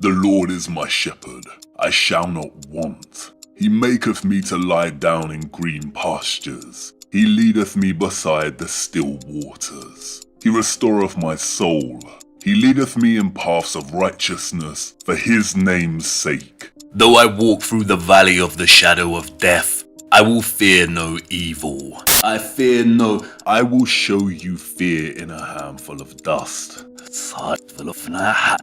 The Lord is my shepherd, I shall not want. He maketh me to lie down in green pastures. He leadeth me beside the still waters. He restoreth my soul. He leadeth me in paths of righteousness for his name's sake. Though I walk through the valley of the shadow of death, I will fear no evil. I will show you fear in a handful of dust.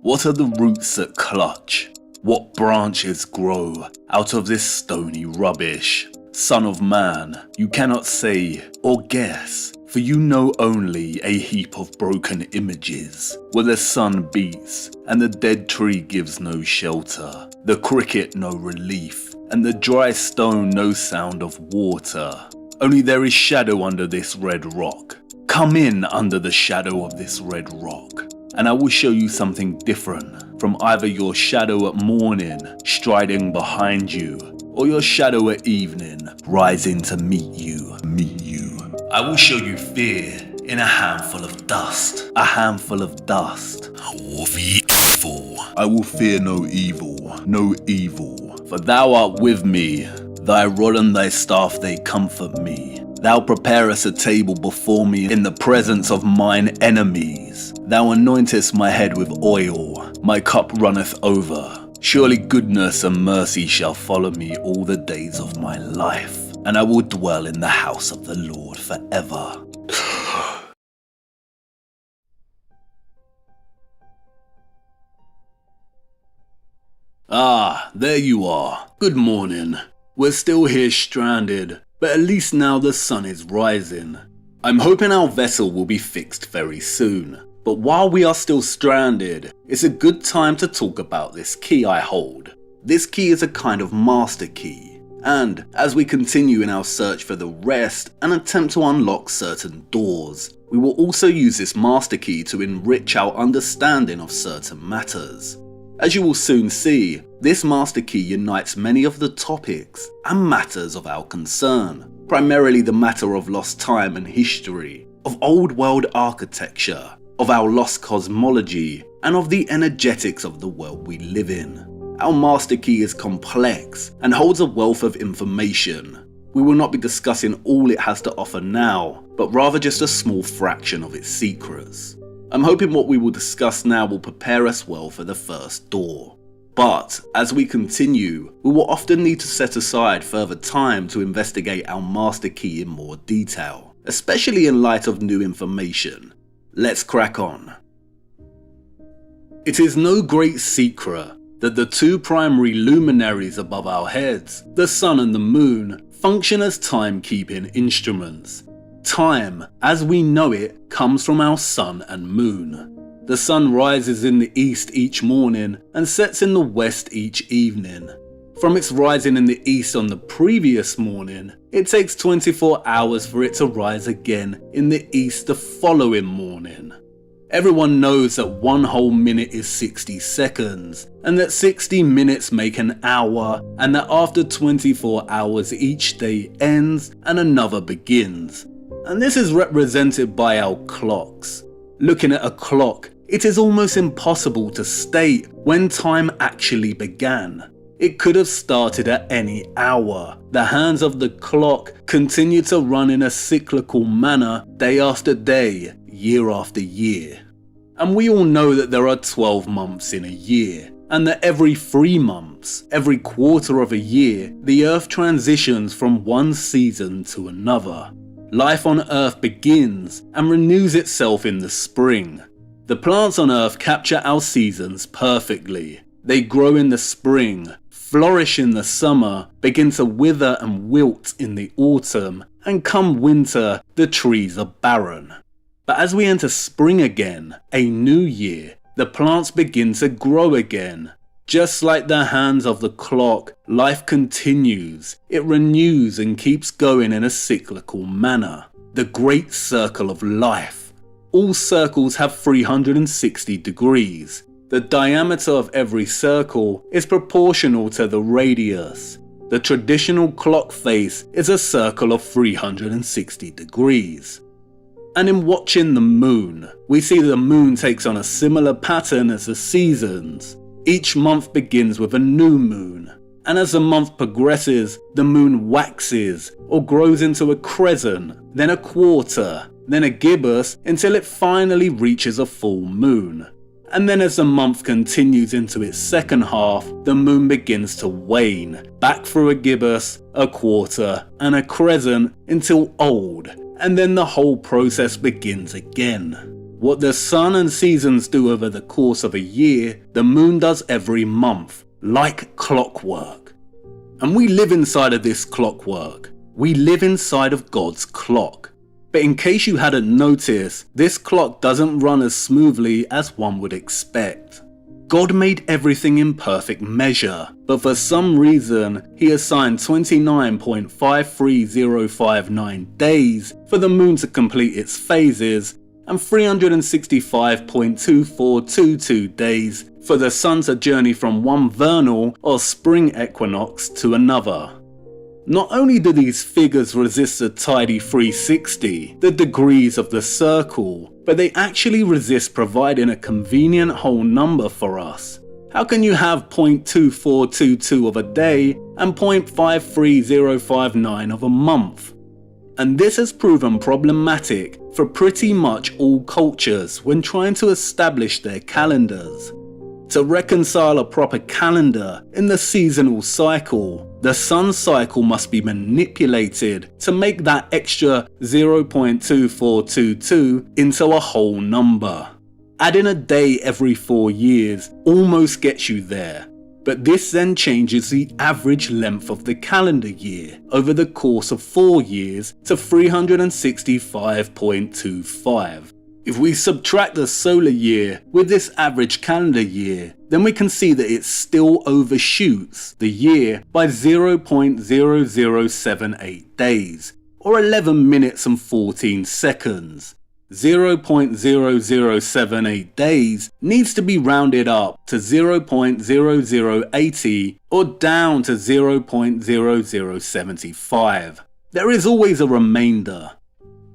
What are the roots that clutch? What branches grow out of this stony rubbish? Son of man, you cannot say or guess, for you know only a heap of broken images, where the sun beats and the dead tree gives no shelter, the cricket no relief, and the dry stone no sound of water. Only there is shadow under this red rock. Come in under the shadow of this red rock, and I will show you something different from either your shadow at morning striding behind you, or your shadow at evening rising to meet you. I will show you fear in a handful of dust. I will fear evil. I will fear no evil. For thou art with me, thy rod and thy staff they comfort me. Thou preparest a table before me in the presence of mine enemies. Thou anointest my head with oil, my cup runneth over. Surely goodness and mercy shall follow me all the days of my life, and I will dwell in the house of the Lord forever. Ah, there you are. Good morning. We're still here stranded, but at least now the sun is rising. I'm hoping our vessel will be fixed very soon. But while we are still stranded, it's a good time to talk about this key I hold. This key is a kind of master key, and as we continue in our search for the rest and attempt to unlock certain doors, we will also use this master key to enrich our understanding of certain matters. As you will soon see, this master key unites many of the topics and matters of our concern, primarily the matter of lost time and history, of old world architecture, of our lost cosmology, and of the energetics of the world we live in. Our master key is complex and holds a wealth of information. We will not be discussing all it has to offer now, but rather just a small fraction of its secrets. I'm hoping what we will discuss now will prepare us well for the first door. But as we continue, we will often need to set aside further time to investigate our master key in more detail, especially in light of new information. Let's crack on. It is no great secret that the two primary luminaries above our heads, the sun and the moon, function as timekeeping instruments. Time, as we know it, comes from our sun and moon. The sun rises in the east each morning and sets in the west each evening. From its rising in the east on the previous morning, it takes 24 hours for it to rise again in the east the following morning. Everyone knows that one whole minute is 60 seconds, and that 60 minutes make an hour, and that after 24 hours each day ends and another begins. And this is represented by our clocks. Looking at a clock, it is almost impossible to state when time actually began. It could have started at any hour. The hands of the clock continue to run in a cyclical manner day after day, year after year. And we all know that there are 12 months in a year, and that every 3 months, every quarter of a year, the Earth transitions from one season to another. Life on Earth begins and renews itself in the spring. The plants on Earth capture our seasons perfectly. They grow in the spring, flourish in the summer, begin to wither and wilt in the autumn, and come winter, the trees are barren. But as we enter spring again, a new year, the plants begin to grow again. Just like the hands of the clock, life continues. It renews and keeps going in a cyclical manner. The great circle of life. All circles have 360 degrees. The diameter of every circle is proportional to the radius. The traditional clock face is a circle of 360 degrees. And in watching the moon, we see the moon takes on a similar pattern as the seasons. Each month begins with a new moon, and as the month progresses, the moon waxes or grows into a crescent, then a quarter, then a gibbous until it finally reaches a full moon. And then as the month continues into its second half, the moon begins to wane, back through a gibbous, a quarter, and a crescent until old, and then the whole process begins again. What the sun and seasons do over the course of a year, the moon does every month, like clockwork. And we live inside of this clockwork. We live inside of God's clock. But in case you hadn't noticed, this clock doesn't run as smoothly as one would expect. God made everything in perfect measure, but for some reason, he assigned 29.53059 days for the moon to complete its phases and 365.2422 days for the sun to journey from one vernal or spring equinox to another. Not only do these figures resist the tidy 360, the degrees of the circle, but they actually resist providing a convenient whole number for us. How can you have 0.2422 of a day and 0.53059 of a month? And this has proven problematic for pretty much all cultures when trying to establish their calendars. To reconcile a proper calendar in the seasonal cycle, the sun cycle must be manipulated to make that extra 0.2422 into a whole number. Adding a day every 4 years almost gets you there, but this then changes the average length of the calendar year over the course of 4 years to 365.25. If we subtract the solar year with this average calendar year, then we can see that it still overshoots the year by 0.0078 days, or 11 minutes and 14 seconds. 0.0078 days needs to be rounded up to 0.0080 or down to 0.0075. There is always a remainder.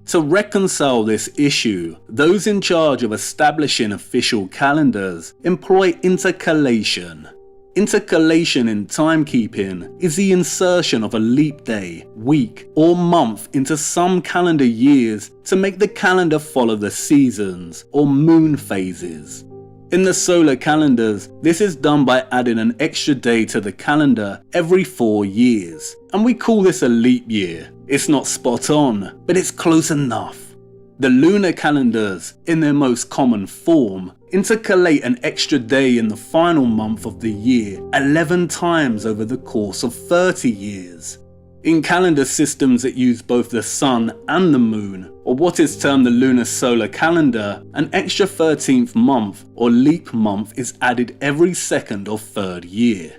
To reconcile this issue, those in charge of establishing official calendars employ intercalation. Intercalation in timekeeping is the insertion of a leap day, week, or month into some calendar years to make the calendar follow the seasons or moon phases. In the solar calendars, this is done by adding an extra day to the calendar every 4 years, and we call this a leap year. It's not spot on, but it's close enough. The lunar calendars, in their most common form, intercalate an extra day in the final month of the year 11 times over the course of 30 years. In calendar systems that use both the sun and the moon, or what is termed the lunar solar calendar, an extra 13th month or leap month is added every second or third year.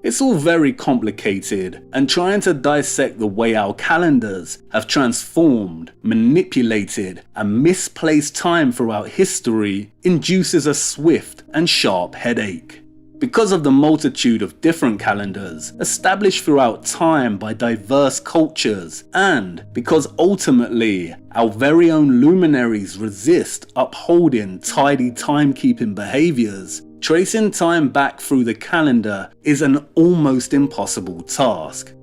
It's all very complicated, and trying to dissect the way our calendars have transformed, manipulated, and misplaced time throughout history induces a swift and sharp headache. Because of the multitude of different calendars established throughout time by diverse cultures, and because ultimately our very own luminaries resist upholding tidy timekeeping behaviours, tracing time back through the calendar is an almost impossible task.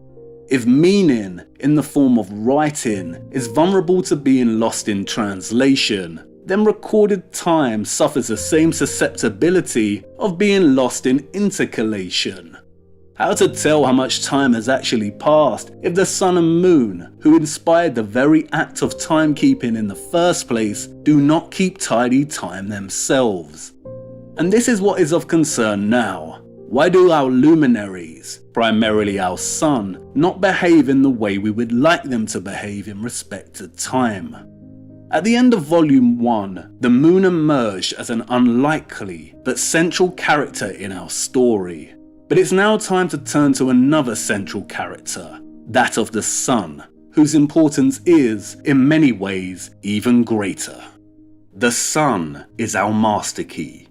If meaning, in the form of writing, is vulnerable to being lost in translation, then recorded time suffers the same susceptibility of being lost in intercalation. How to tell how much time has actually passed if the sun and moon, who inspired the very act of timekeeping in the first place, do not keep tidy time themselves? And this is what is of concern now. Why do our luminaries, primarily our sun, not behave in the way we would like them to behave in respect to time? At the end of Volume 1, the moon emerged as an unlikely but central character in our story. But it's now time to turn to another central character, that of the sun, whose importance is, in many ways, even greater. The sun is our master key.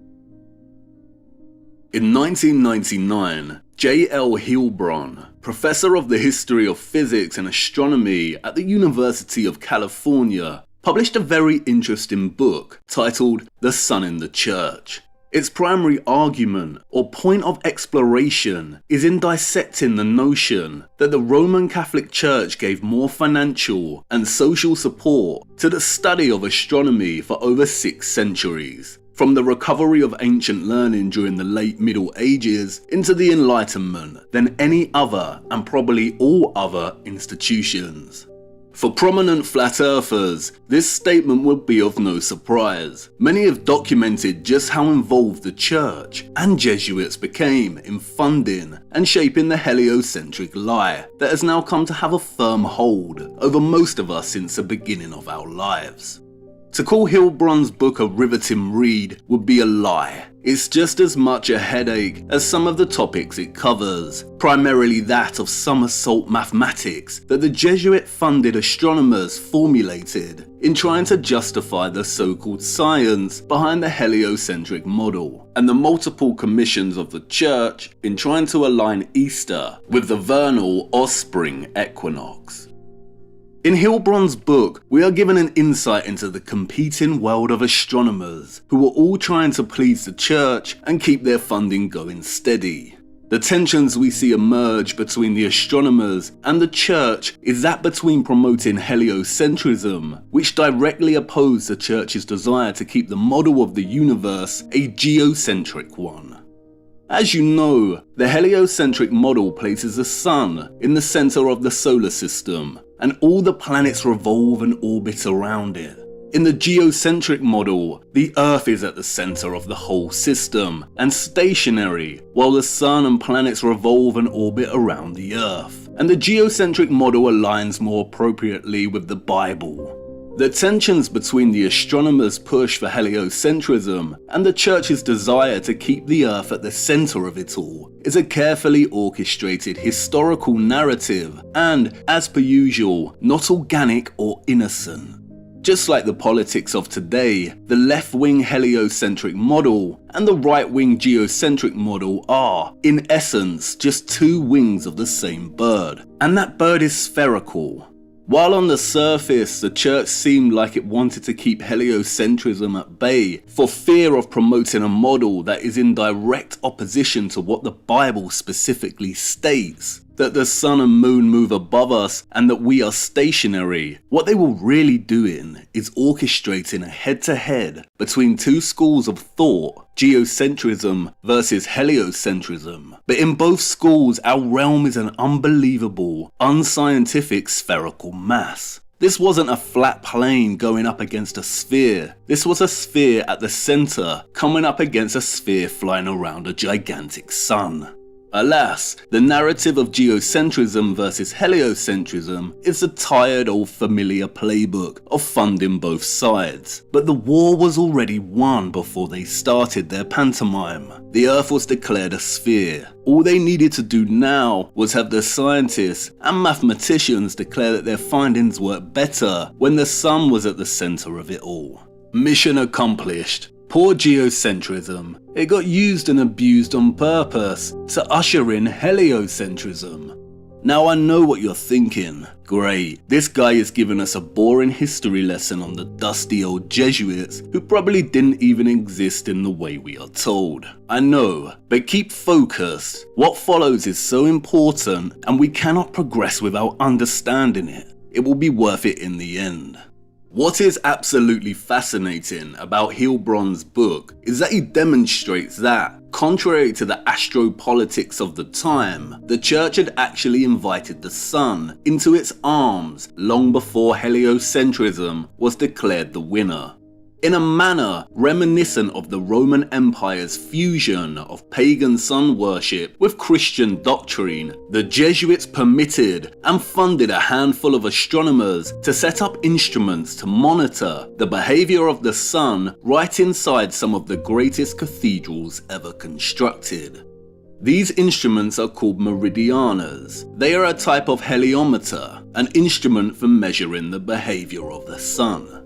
In 1999, J.L. Heilbron, professor of the history of physics and astronomy at the University of California, published a very interesting book titled The Sun in the Church. Its primary argument or point of exploration is in dissecting the notion that the Roman Catholic Church gave more financial and social support to the study of astronomy for over 6 centuries, from the recovery of ancient learning during the late Middle Ages into the Enlightenment, than any other and probably all other institutions. For prominent flat earthers, this statement would be of no surprise. Many have documented just how involved the church and Jesuits became in funding and shaping the heliocentric lie that has now come to have a firm hold over most of us since the beginning of our lives. To call Hilbrun's book a riveting read would be a lie. It's just as much a headache as some of the topics it covers, primarily that of somersault mathematics that the Jesuit-funded astronomers formulated in trying to justify the so-called science behind the heliocentric model, and the multiple commissions of the Church in trying to align Easter with the vernal or spring equinox. In Hilbrun's book, we are given an insight into the competing world of astronomers who were all trying to please the church and keep their funding going steady. The tensions we see emerge between the astronomers and the church is that between promoting heliocentrism, which directly opposed the church's desire to keep the model of the universe a geocentric one. As you know, the heliocentric model places the sun in the center of the solar system, and all the planets revolve and orbit around it. In the geocentric model, the Earth is at the center of the whole system and stationary, while the sun and planets revolve and orbit around the Earth. And the geocentric model aligns more appropriately with the Bible. The tensions between the astronomers' push for heliocentrism and the church's desire to keep the Earth at the center of it all is a carefully orchestrated historical narrative and, as per usual, not organic or innocent. Just like the politics of today, the left-wing heliocentric model and the right-wing geocentric model are, in essence, just 2 wings of the same bird, and that bird is spherical. While on the surface, the church seemed like it wanted to keep heliocentrism at bay for fear of promoting a model that is in direct opposition to what the Bible specifically states, that the sun and moon move above us and that we are stationary, what they were really doing is orchestrating a head-to-head between 2 schools of thought, geocentrism versus heliocentrism. But in both schools, our realm is an unbelievable, unscientific spherical mass. This wasn't a flat plane going up against a sphere. This was a sphere at the center coming up against a sphere flying around a gigantic sun. Alas, the narrative of geocentrism versus heliocentrism is a tired old familiar playbook of funding both sides. But the war was already won before they started their pantomime. The Earth was declared a sphere. All they needed to do now was have the scientists and mathematicians declare that their findings worked better when the sun was at the center of it all. Mission accomplished. Poor geocentrism. It got used and abused on purpose to usher in heliocentrism. Now I know what you're thinking. Great, this guy is giving us a boring history lesson on the dusty old Jesuits who probably didn't even exist in the way we are told. I know, but keep focused. What follows is so important and we cannot progress without understanding it. It will be worth it in the end. What is absolutely fascinating about Hilbrun's book is that he demonstrates that, contrary to the astropolitics of the time, the church had actually invited the sun into its arms long before heliocentrism was declared the winner. In a manner reminiscent of the Roman Empire's fusion of pagan sun worship with Christian doctrine, the Jesuits permitted and funded a handful of astronomers to set up instruments to monitor the behavior of the sun right inside some of the greatest cathedrals ever constructed. These instruments are called meridianas. They are a type of heliometer, an instrument for measuring the behavior of the sun.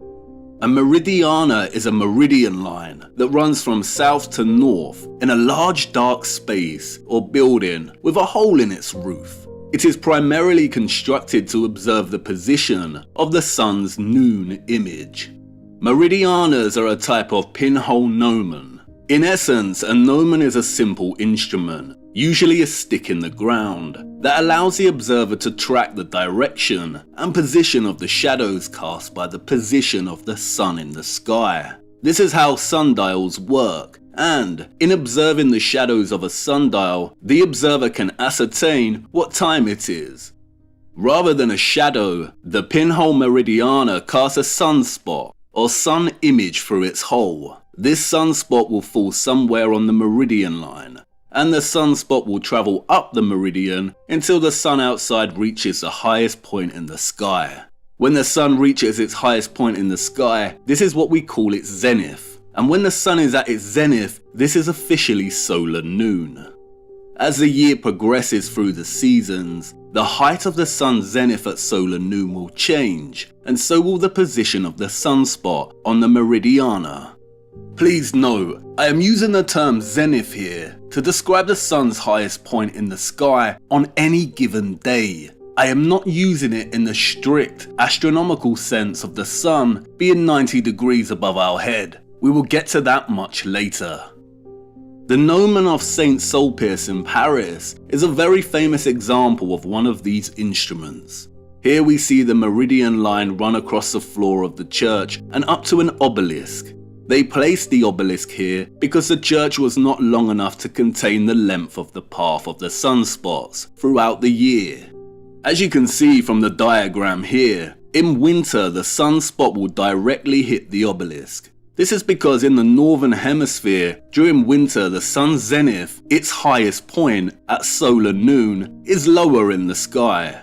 A meridiana is a meridian line that runs from south to north in a large dark space or building with a hole in its roof. It is primarily constructed to observe the position of the sun's noon image. Meridianas are a type of pinhole gnomon. In essence, a gnomon is a simple instrument, usually a stick in the ground, that allows the observer to track the direction and position of the shadows cast by the position of the sun in the sky. This is how sundials work, and in observing the shadows of a sundial, the observer can ascertain what time it is. Rather than a shadow, the pinhole meridiana casts a sunspot or sun image through its hole. This sunspot will fall somewhere on the meridian line, and the sunspot will travel up the meridian until the sun outside reaches the highest point in the sky. When the sun reaches its highest point in the sky, this is what we call its zenith. And when the sun is at its zenith, this is officially solar noon. As the year progresses through the seasons, the height of the sun's zenith at solar noon will change, and so will the position of the sunspot on the meridiana. Please note, I am using the term zenith here to describe the sun's highest point in the sky on any given day. I am not using it in the strict astronomical sense of the sun being 90 degrees above our head. We will get to that much later. The gnomon of Saint Sulpice in Paris is a very famous example of one of these instruments. Here we see the meridian line run across the floor of the church and up to an obelisk. They placed the obelisk here because the church was not long enough to contain the length of the path of the sunspots throughout the year. As you can see from the diagram here, in winter the sunspot will directly hit the obelisk. This is because in the northern hemisphere, during winter the sun's zenith, its highest point at solar noon, is lower in the sky.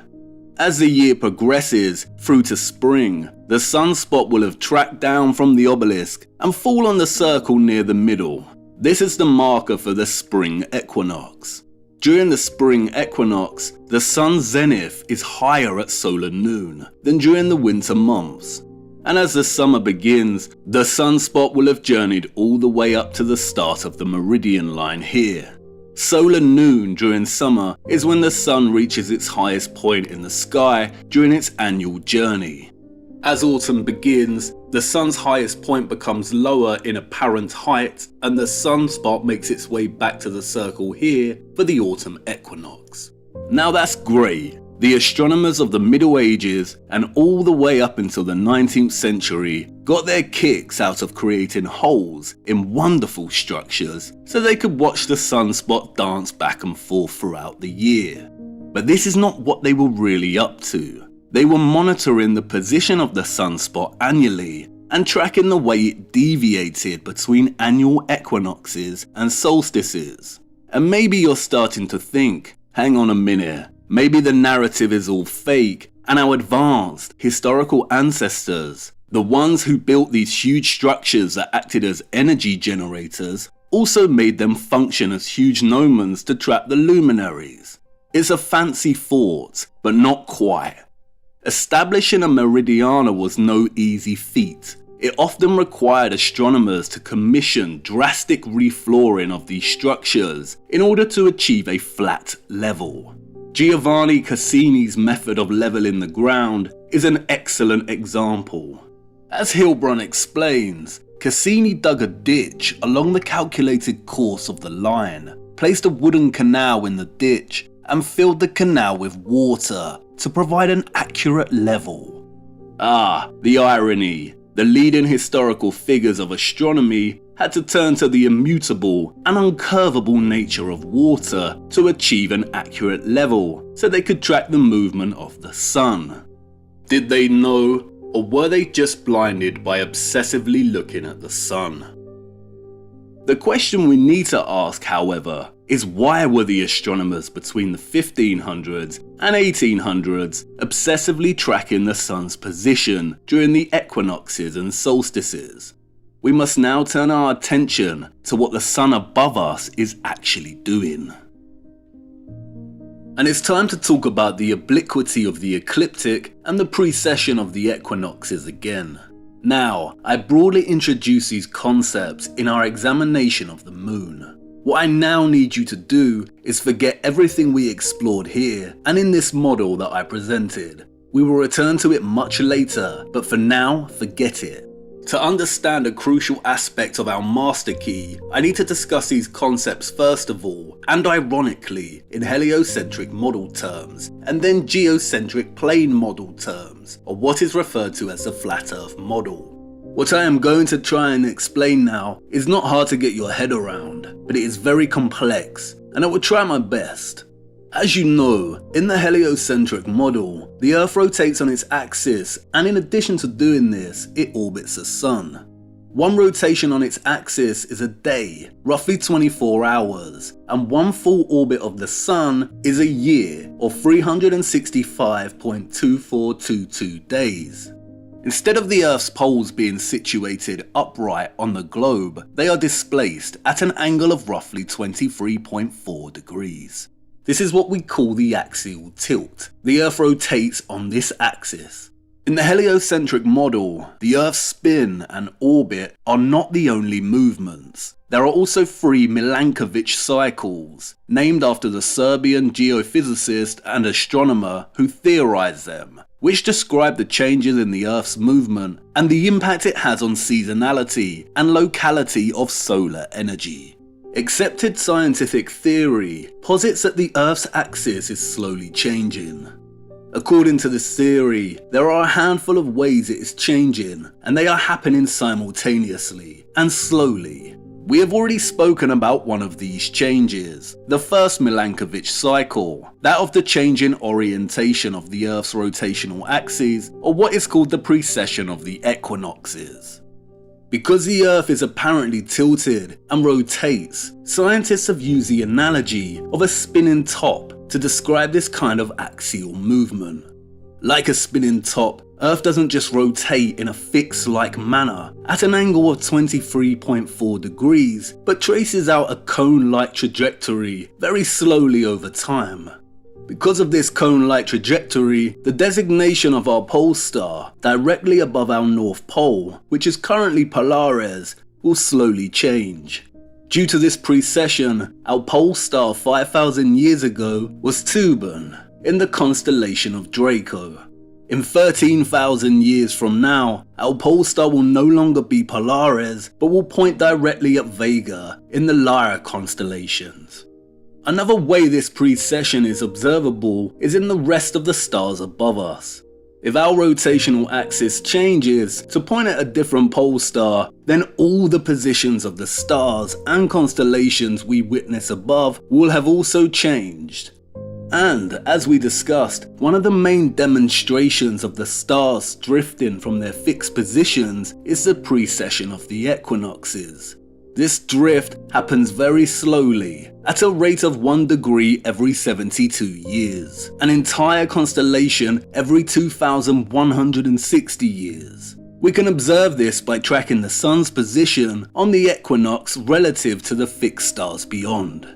As the year progresses through to spring, the sunspot will have tracked down from the obelisk and fall on the circle near the middle. This is the marker for the spring equinox. During the spring equinox, the sun's zenith is higher at solar noon than during the winter months. And as the summer begins, the sunspot will have journeyed all the way up to the start of the meridian line here. Solar noon during summer is when the sun reaches its highest point in the sky during its annual journey. As autumn begins, the sun's highest point becomes lower in apparent height, and the sunspot makes its way back to the circle here for the autumn equinox. Now that's great. The astronomers of the Middle Ages and all the way up until the 19th century got their kicks out of creating holes in wonderful structures so they could watch the sunspot dance back and forth throughout the year. But this is not what they were really up to. They were monitoring the position of the sunspot annually and tracking the way it deviated between annual equinoxes and solstices. And maybe you're starting to think, hang on a minute, maybe the narrative is all fake and our advanced historical ancestors, the ones who built these huge structures that acted as energy generators, also made them function as huge gnomons to trap the luminaries. It's a fancy thought, but not quite. Establishing a meridiana was no easy feat. It often required astronomers to commission drastic reflooring of these structures in order to achieve a flat level. Giovanni Cassini's method of leveling the ground is an excellent example. As Hilbrun explains, Cassini dug a ditch along the calculated course of the line, placed a wooden canal in the ditch, and filled the canal with water to provide an accurate level. Ah, the irony. The leading historical figures of astronomy had to turn to the immutable and uncurvable nature of water to achieve an accurate level so they could track the movement of the sun. Did they know, or were they just blinded by obsessively looking at the sun? The question we need to ask, however, is why were the astronomers between the 1500s and 1800s obsessively tracking the sun's position during the equinoxes and solstices? We must now turn our attention to what the sun above us is actually doing. And it's time to talk about the obliquity of the ecliptic and the precession of the equinoxes again. Now, I broadly introduced these concepts in our examination of the moon. What I now need you to do is forget everything we explored here and in this model that I presented. We will return to it much later, but for now, forget it. To understand a crucial aspect of our master key, I need to discuss these concepts first of all, and ironically, in heliocentric model terms, and then geocentric plane model terms, or what is referred to as the flat Earth model. What I am going to try and explain now is not hard to get your head around, but it is very complex, and I will try my best. As you know, in the heliocentric model, the Earth rotates on its axis, and in addition to doing this, it orbits the Sun. One rotation on its axis is a day, roughly 24 hours, and one full orbit of the Sun is a year, or 365.2422 days. Instead of the Earth's poles being situated upright on the globe, they are displaced at an angle of roughly 23.4 degrees. This is what we call the axial tilt. The Earth rotates on this axis. In the heliocentric model, the Earth's spin and orbit are not the only movements. There are also 3 Milankovitch cycles, named after the Serbian geophysicist and astronomer who theorized them, which describe the changes in the Earth's movement and the impact it has on seasonality and locality of solar energy. Accepted scientific theory posits that the Earth's axis is slowly changing. According to this theory, there are a handful of ways it is changing, and they are happening simultaneously and slowly. We have already spoken about one of these changes, the first Milankovitch cycle, that of the change in orientation of the Earth's rotational axes, or what is called the precession of the equinoxes. Because the Earth is apparently tilted and rotates, scientists have used the analogy of a spinning top to describe this kind of axial movement. Like a spinning top, Earth doesn't just rotate in a fixed-like manner at an angle of 23.4 degrees, but traces out a cone-like trajectory very slowly over time. Because of this cone-like trajectory, the designation of our pole star directly above our North Pole, which is currently Polaris, will slowly change. Due to this precession, our pole star 5,000 years ago was Tuban, in the constellation of Draco. In 13,000 years from now, our pole star will no longer be Polaris, but will point directly at Vega in the Lyra constellations. Another way this precession is observable is in the rest of the stars above us. If our rotational axis changes to point at a different pole star, then all the positions of the stars and constellations we witness above will have also changed. And, as we discussed, one of the main demonstrations of the stars drifting from their fixed positions is the precession of the equinoxes. This drift happens very slowly, at a rate of 1 degree every 72 years, an entire constellation every 2,160 years. We can observe this by tracking the Sun's position on the equinox relative to the fixed stars beyond.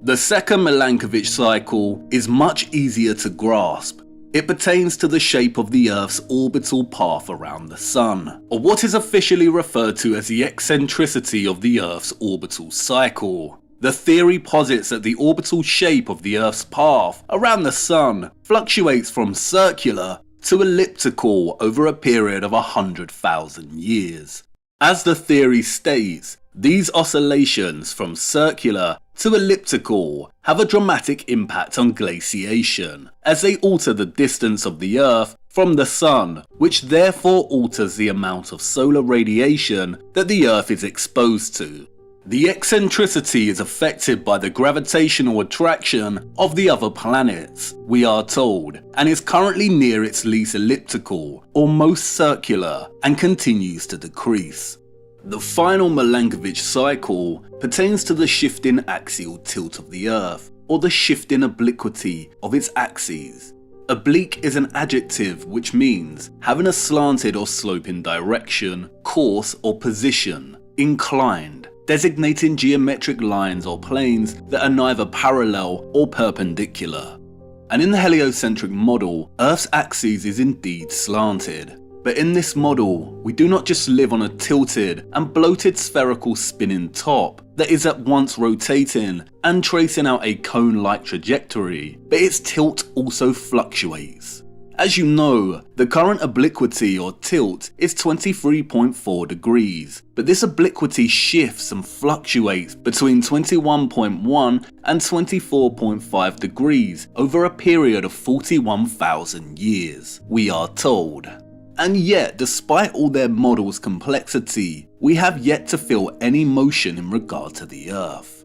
The second Milankovitch cycle is much easier to grasp. It pertains to the shape of the Earth's orbital path around the Sun, or what is officially referred to as the eccentricity of the Earth's orbital cycle. The theory posits that the orbital shape of the Earth's path around the Sun fluctuates from circular to elliptical over a period of 100,000 years. As the theory states, these oscillations from circular to elliptical have a dramatic impact on glaciation, as they alter the distance of the Earth from the Sun, which therefore alters the amount of solar radiation that the Earth is exposed to. The eccentricity is affected by the gravitational attraction of the other planets, we are told, and is currently near its least elliptical, or most circular, and continues to decrease. The final Milankovitch cycle pertains to the shifting axial tilt of the Earth, or the shifting obliquity of its axes. Oblique is an adjective which means having a slanted or sloping direction, course or position, inclined, designating geometric lines or planes that are neither parallel or perpendicular. And in the heliocentric model, Earth's axis is indeed slanted. But in this model, we do not just live on a tilted and bloated spherical spinning top that is at once rotating and tracing out a cone-like trajectory, but its tilt also fluctuates. As you know, the current obliquity or tilt is 23.4 degrees, but this obliquity shifts and fluctuates between 21.1 and 24.5 degrees over a period of 41,000 years, we are told. And yet, despite all their models' complexity, we have yet to feel any motion in regard to the Earth.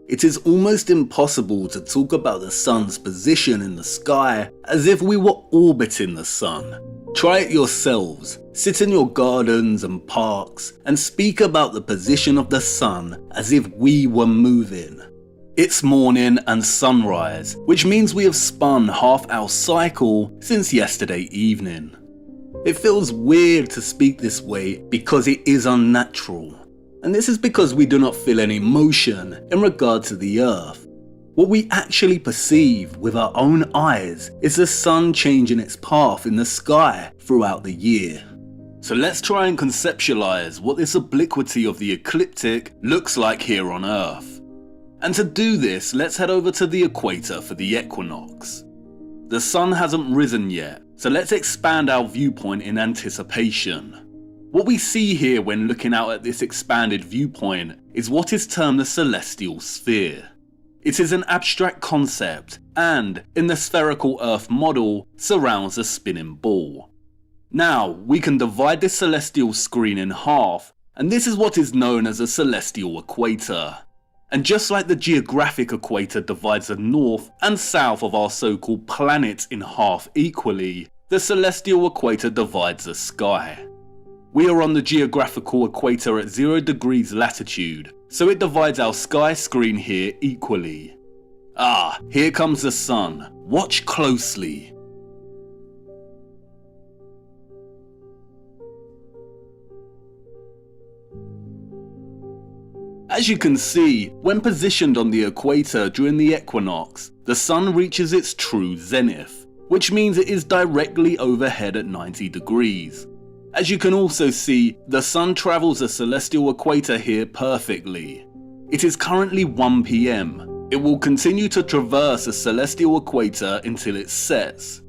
It is almost impossible to talk about the sun's position in the sky as if we were orbiting the sun. Try it yourselves, sit in your gardens and parks and speak about the position of the sun as if we were moving. It's morning and sunrise, which means we have spun half our cycle since yesterday evening. It feels weird to speak this way because it is unnatural. And this is because we do not feel any motion in regard to the Earth. What we actually perceive with our own eyes is the sun changing its path in the sky throughout the year. So let's try and conceptualize what this obliquity of the ecliptic looks like here on Earth. And to do this, let's head over to the equator for the equinox. The sun hasn't risen yet, so let's expand our viewpoint in anticipation. What we see here when looking out at this expanded viewpoint is what is termed the celestial sphere. It is an abstract concept and, in the spherical Earth model, surrounds a spinning ball. Now, we can divide this celestial screen in half, and this is what is known as a celestial equator. And just like the geographic equator divides the north and south of our so-called planets in half equally, the celestial equator divides the sky. We are on the geographical equator at 0 degrees latitude, so it divides our sky screen here equally. Ah, here comes the sun. Watch closely. As you can see, when positioned on the equator during the equinox, the sun reaches its true zenith, which means it is directly overhead at 90 degrees. As you can also see, the sun travels the celestial equator here perfectly. It is currently 1 PM. It will continue to traverse the celestial equator until it sets.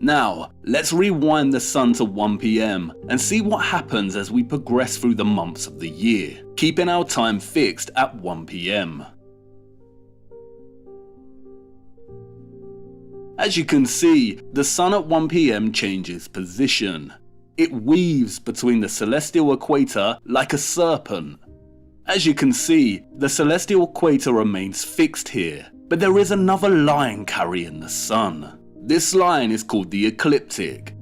Now, let's rewind the sun to 1 PM and see what happens as we progress through the months of the year, keeping our time fixed at 1 PM. As you can see, the sun at 1 PM changes position. It weaves between the celestial equator like a serpent. As you can see, the celestial equator remains fixed here, but there is another line carrying the sun. This line is called the ecliptic.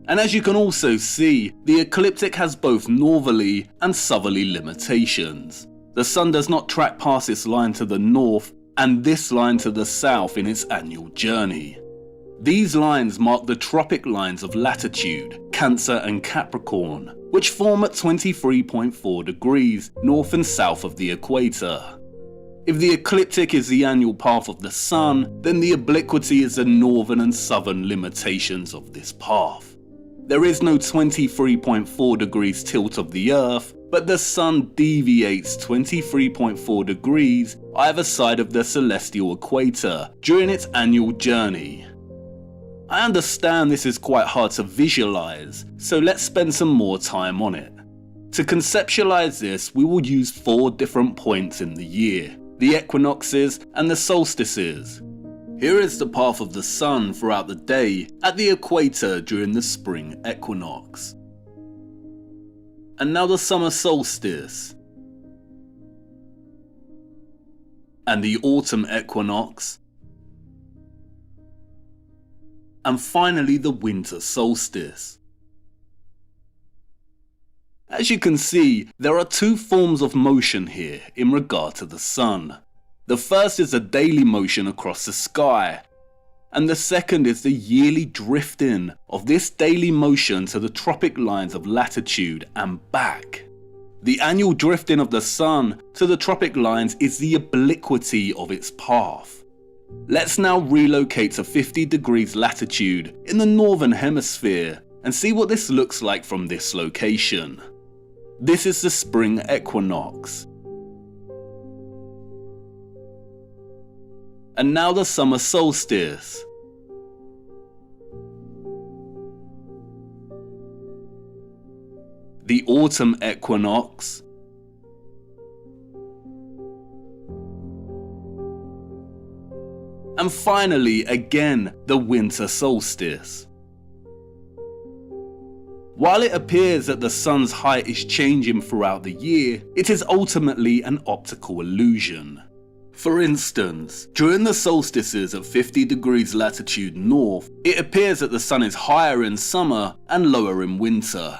And as you can also see, the ecliptic has both northerly and southerly limitations. The sun does not track past this line to the north and this line to the south in its annual journey. These lines mark the tropic lines of latitude, Cancer and Capricorn, which form at 23.4 degrees north and south of the equator. If the ecliptic is the annual path of the sun, then the obliquity is the northern and southern limitations of this path. There is no 23.4 degrees tilt of the Earth, but the sun deviates 23.4 degrees either side of the celestial equator during its annual journey. I understand this is quite hard to visualize, so let's spend some more time on it. To conceptualize this, we will use 4 different points in the year, the equinoxes and the solstices. Here is the path of the sun throughout the day at the equator during the spring equinox. And now the summer solstice. And the autumn equinox. And finally the winter solstice. As you can see, there are 2 forms of motion here in regard to the sun. The first is a daily motion across the sky, and the second is the yearly drifting of this daily motion to the tropic lines of latitude and back. The annual drifting of the sun to the tropic lines is the obliquity of its path. Let's now relocate to 50 degrees latitude in the northern hemisphere and see what this looks like from this location. This is the spring equinox. And now the summer solstice. the autumn equinox, and finally, again, the winter solstice. While it appears that the sun's height is changing throughout the year, it is ultimately an optical illusion. For instance, during the solstices at 50 degrees latitude north, it appears that the sun is higher in summer and lower in winter.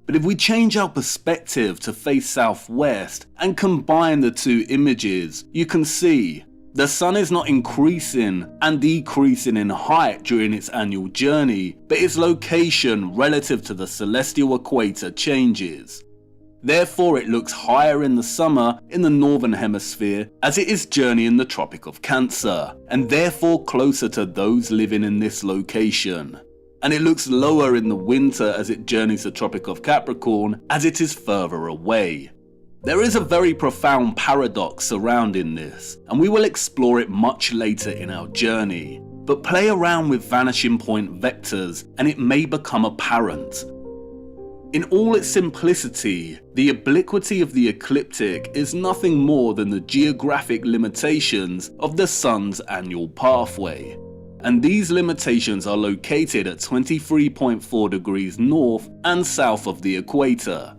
But if we change our perspective to face southwest and combine the two images, you can see the sun is not increasing and decreasing in height during its annual journey, but its location relative to the celestial equator changes. Therefore, it looks higher in the summer in the northern hemisphere as it is journeying the Tropic of Cancer, and therefore closer to those living in this location. And it looks lower in the winter as it journeys the Tropic of Capricorn as it is further away. There is a very profound paradox surrounding this, and we will explore it much later in our journey. But play around with vanishing point vectors and it may become apparent. In all its simplicity, the obliquity of the ecliptic is nothing more than the geographic limitations of the sun's annual pathway. And these limitations are located at 23.4 degrees north and south of the equator.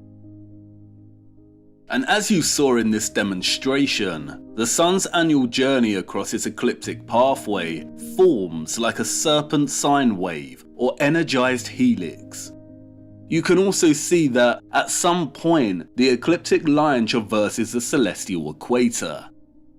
And as you saw in this demonstration, the sun's annual journey across its ecliptic pathway forms like a serpent sine wave or energized helix. You can also see that at some point the ecliptic line traverses the celestial equator.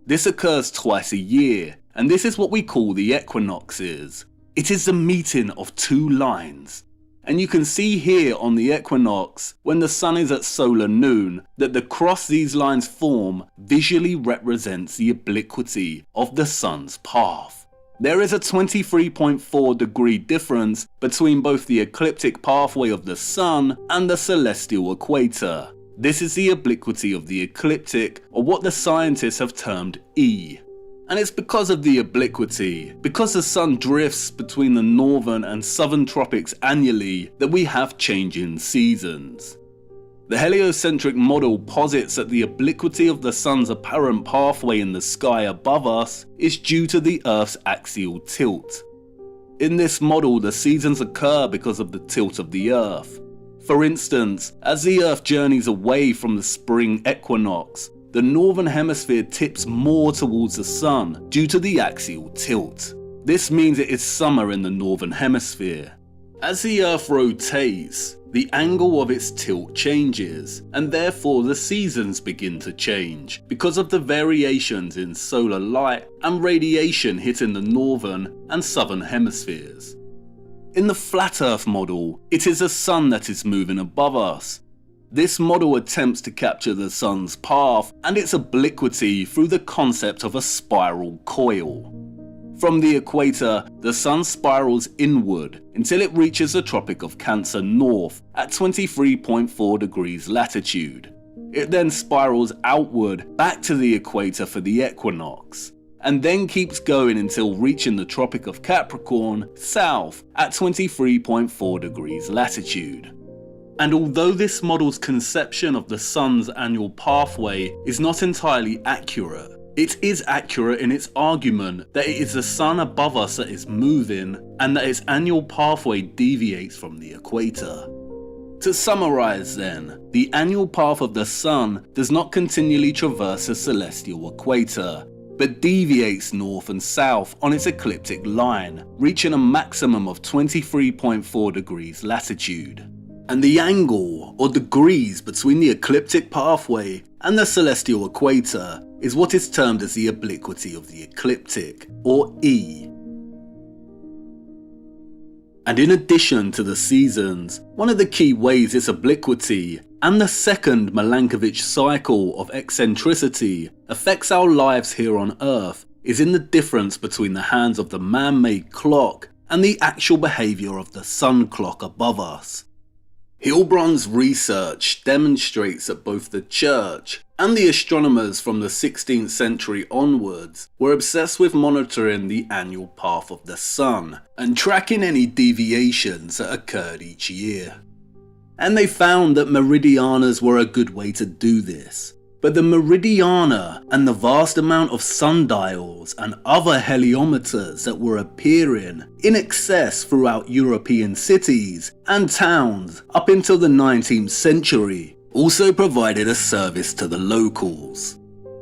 This occurs twice a year, and this is what we call the equinoxes. It is the meeting of two lines. And you can see here on the equinox, when the sun is at solar noon, that the cross these lines form visually represents the obliquity of the sun's path. There is a 23.4 degree difference between both the ecliptic pathway of the sun and the celestial equator. This is the obliquity of the ecliptic, or what the scientists have termed E. And it's because of the obliquity, because the sun drifts between the northern and southern tropics annually, that we have changing seasons. The heliocentric model posits that the obliquity of the sun's apparent pathway in the sky above us is due to the Earth's axial tilt. In this model, the seasons occur because of the tilt of the Earth. For instance, as the Earth journeys away from the spring equinox, the northern hemisphere tips more towards the sun due to the axial tilt. This means it is summer in the northern hemisphere. As the Earth rotates, the angle of its tilt changes, and therefore the seasons begin to change because of the variations in solar light and radiation hitting the northern and southern hemispheres. In the flat Earth model, it is the sun that is moving above us. This model attempts to capture the sun's path and its obliquity through the concept of a spiral coil. From the equator, the sun spirals inward until it reaches the Tropic of Cancer north at 23.4 degrees latitude. It then spirals outward back to the equator for the equinox, and then keeps going until reaching the Tropic of Capricorn south at 23.4 degrees latitude. And although this model's conception of the sun's annual pathway is not entirely accurate, it is accurate in its argument that it is the sun above us that is moving and that its annual pathway deviates from the equator. To summarize then, the annual path of the sun does not continually traverse the celestial equator, but deviates north and south on its ecliptic line, reaching a maximum of 23.4 degrees latitude. And the angle, or degrees, between the ecliptic pathway and the celestial equator is what is termed as the obliquity of the ecliptic, or E. And in addition to the seasons, one of the key ways this obliquity and the second Milankovitch cycle of eccentricity affects our lives here on Earth is in the difference between the hands of the man-made clock and the actual behaviour of the sun clock above us. Hilbrand's research demonstrates that both the Church and the astronomers from the 16th century onwards were obsessed with monitoring the annual path of the sun and tracking any deviations that occurred each year. and they found that meridianas were a good way to do this. But the meridiana and the vast amount of sundials and other heliometers that were appearing in excess throughout European cities and towns up until the 19th century also provided a service to the locals.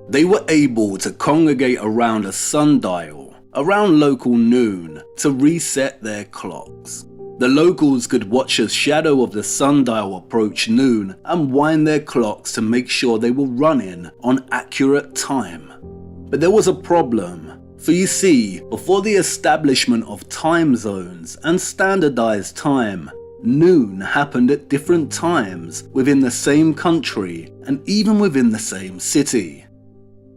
They were able to congregate around a sundial around local noon to reset their clocks. The locals could watch a shadow of the sundial approach noon and wind their clocks to make sure they were running on accurate time. But there was a problem, for you see, before the establishment of time zones and standardized time, noon happened at different times within the same country and even within the same city.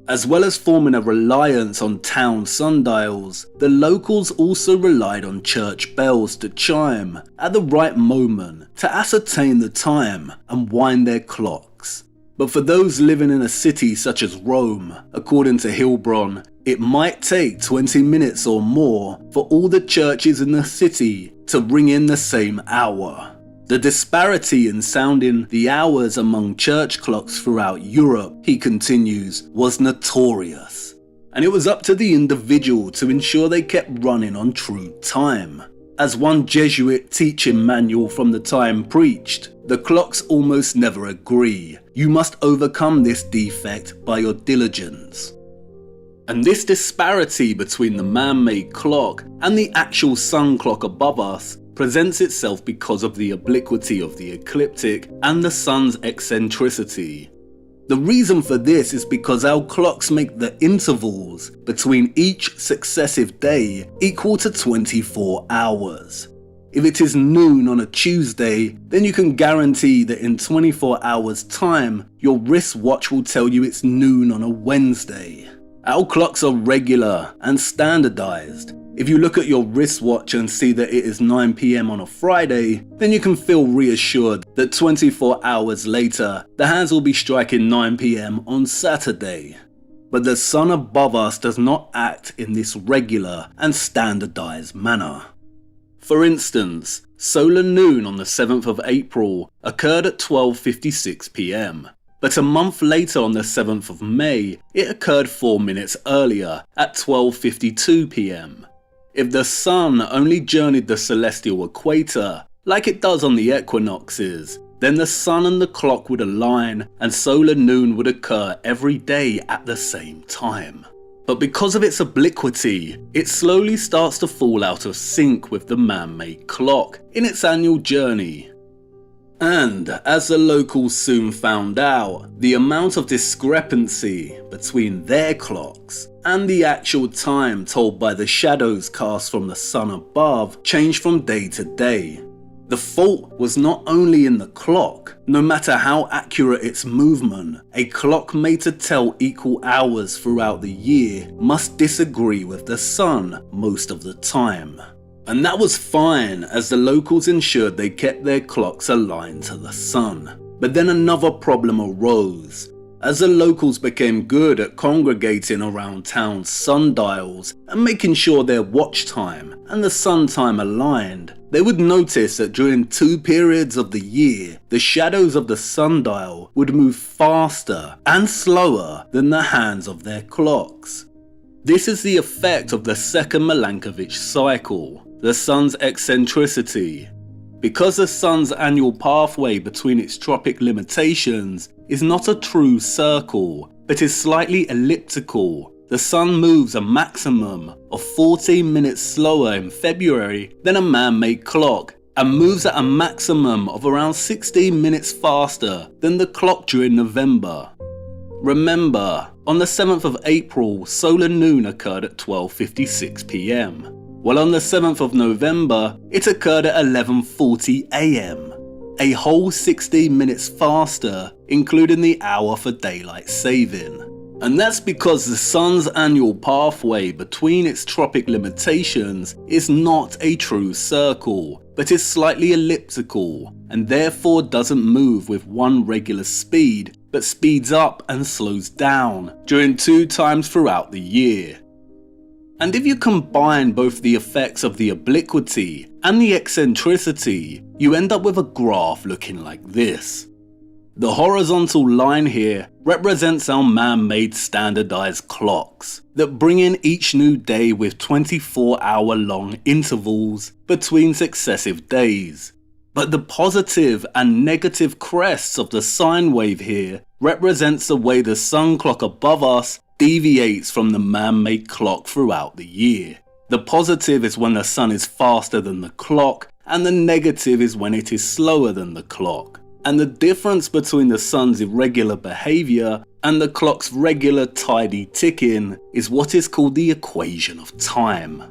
As well as forming a reliance on town sundials, the locals also relied on church bells to chime at the right moment to ascertain the time and wind their clocks. But for those living in a city such as Rome, according to Hilbron, it might take 20 minutes or more for all the churches in the city to ring in the same hour. The disparity in sounding the hours among church clocks throughout Europe, he continues, was notorious. And it was up to the individual to ensure they kept running on true time. As one Jesuit teaching manual from the time preached, the clocks almost never agree. You must overcome this defect by your diligence. And this disparity between the man-made clock and the actual sun clock above us presents itself because of the obliquity of the ecliptic and the sun's eccentricity. The reason for this is because our clocks make the intervals between each successive day equal to 24 hours. If it is noon on a Tuesday, then you can guarantee that in 24 hours time, your wristwatch will tell you it's noon on a Wednesday. Our clocks are regular and standardized. If you look at your wristwatch and see that it is 9 PM on a Friday, then you can feel reassured that 24 hours later, the hands will be striking 9 PM on Saturday. But the sun above us does not act in this regular and standardized manner. For instance, solar noon on the 7th of April occurred at 12:56 PM. But a month later on the 7th of May, it occurred 4 minutes earlier at 12:52 PM. If the sun only journeyed the celestial equator, like it does on the equinoxes, then the sun and the clock would align and solar noon would occur every day at the same time. But because of its obliquity, it slowly starts to fall out of sync with the man-made clock in its annual journey. And as the locals soon found out, the amount of discrepancy between their clocks and the actual time told by the shadows cast from the sun above changed from day to day. The fault was not only in the clock. No matter how accurate its movement, a clock made to tell equal hours throughout the year must disagree with the sun most of the time. And that was fine, as the locals ensured they kept their clocks aligned to the sun. But then another problem arose. As the locals became good at congregating around town sundials and making sure their watch time and the sun time aligned, they would notice that during 2 periods of the year, the shadows of the sundial would move faster and slower than the hands of their clocks. This is the effect of the second Milankovitch cycle, the sun's eccentricity. Because the sun's annual pathway between its tropic limitations is not a true circle, but is slightly elliptical, the sun moves a maximum of 14 minutes slower in February than a man-made clock, and moves at a maximum of around 16 minutes faster than the clock during November. Remember, on the 7th of April, solar noon occurred at 12:56 PM. While on the 7th of November, it occurred at 11:40 AM, a whole 16 minutes faster, including the hour for daylight saving. And that's because the sun's annual pathway between its tropic limitations is not a true circle, but is slightly elliptical, and therefore doesn't move with one regular speed, but speeds up and slows down during 2 times throughout the year. And if you combine both the effects of the obliquity and the eccentricity, you end up with a graph looking like this. The horizontal line here represents our man-made standardized clocks that bring in each new day with 24-hour-long intervals between successive days. But the positive and negative crests of the sine wave here represents the way the sun clock above us deviates from the man-made clock throughout the year. The positive is when the sun is faster than the clock, and the negative is when it is slower than the clock. And the difference between the sun's irregular behaviour and the clock's regular tidy ticking is what is called the equation of time.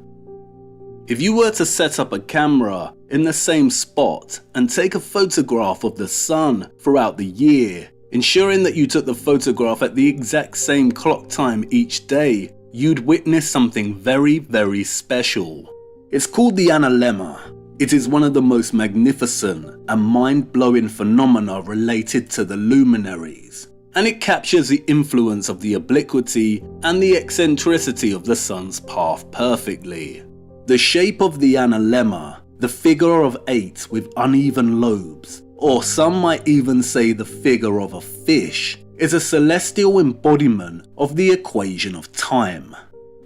If you were to set up a camera in the same spot and take a photograph of the sun throughout the year, ensuring that you took the photograph at the exact same clock time each day, you'd witness something very, very special. It's called the analemma. It is one of the most magnificent and mind-blowing phenomena related to the luminaries, and it captures the influence of the obliquity and the eccentricity of the sun's path perfectly. The shape of the analemma, the figure of 8 with uneven lobes, or some might even say the figure of a fish, is a celestial embodiment of the equation of time.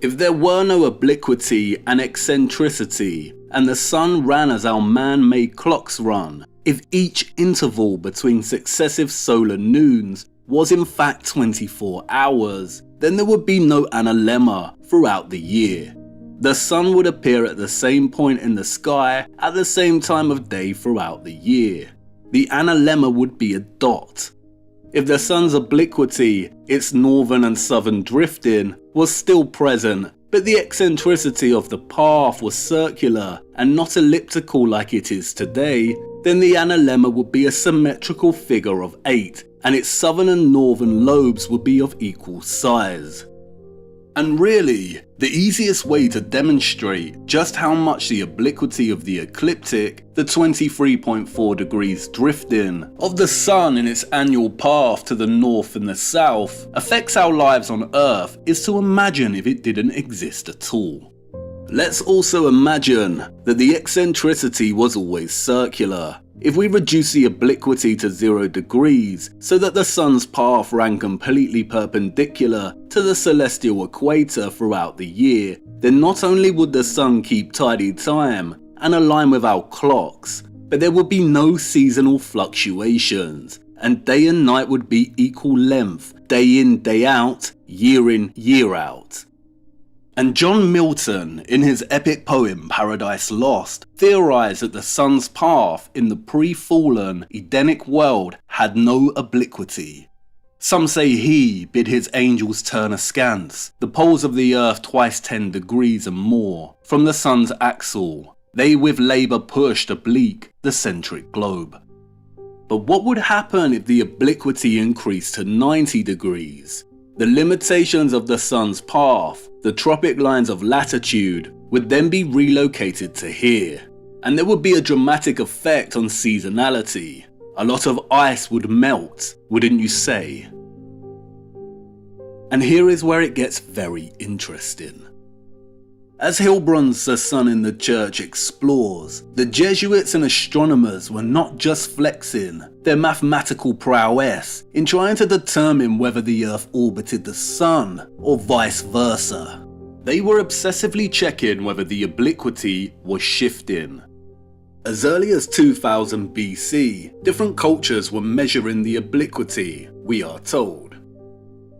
If there were no obliquity and eccentricity, and the sun ran as our man-made clocks run, if each interval between successive solar noons was in fact 24 hours, then there would be no analemma throughout the year. The sun would appear at the same point in the sky at the same time of day throughout the year. The analemma would be a dot. If the sun's obliquity, its northern and southern drifting, was still present, but the eccentricity of the path was circular and not elliptical like it is today, then the analemma would be a symmetrical figure of 8, and its southern and northern lobes would be of equal size. And really, the easiest way to demonstrate just how much the obliquity of the ecliptic, the 23.4 degrees drifting of the sun in its annual path to the north and the south, affects our lives on Earth is to imagine if it didn't exist at all. Let's also imagine that the eccentricity was always circular. If we reduce the obliquity to 0 degrees so that the sun's path ran completely perpendicular to the celestial equator throughout the year, then not only would the sun keep tidy time and align with our clocks, but there would be no seasonal fluctuations, and day and night would be equal length, day in, day out, year in, year out. And John Milton, in his epic poem Paradise Lost, theorized that the sun's path in the pre-fallen Edenic world had no obliquity. Some say he bid his angels turn askance, the poles of the earth twice 10 degrees and more, from the sun's axle. They with labour pushed oblique the centric globe. But what would happen if the obliquity increased to 90 degrees? The limitations of the sun's path, the tropic lines of latitude, would then be relocated to here. And there would be a dramatic effect on seasonality. A lot of ice would melt, wouldn't you say? And here is where it gets very interesting. As Hilbrun's The Sun in the Church explores, the Jesuits and astronomers were not just flexing their mathematical prowess in trying to determine whether the Earth orbited the Sun or vice versa. They were obsessively checking whether the obliquity was shifting. As early as 2000 BC, different cultures were measuring the obliquity, we are told.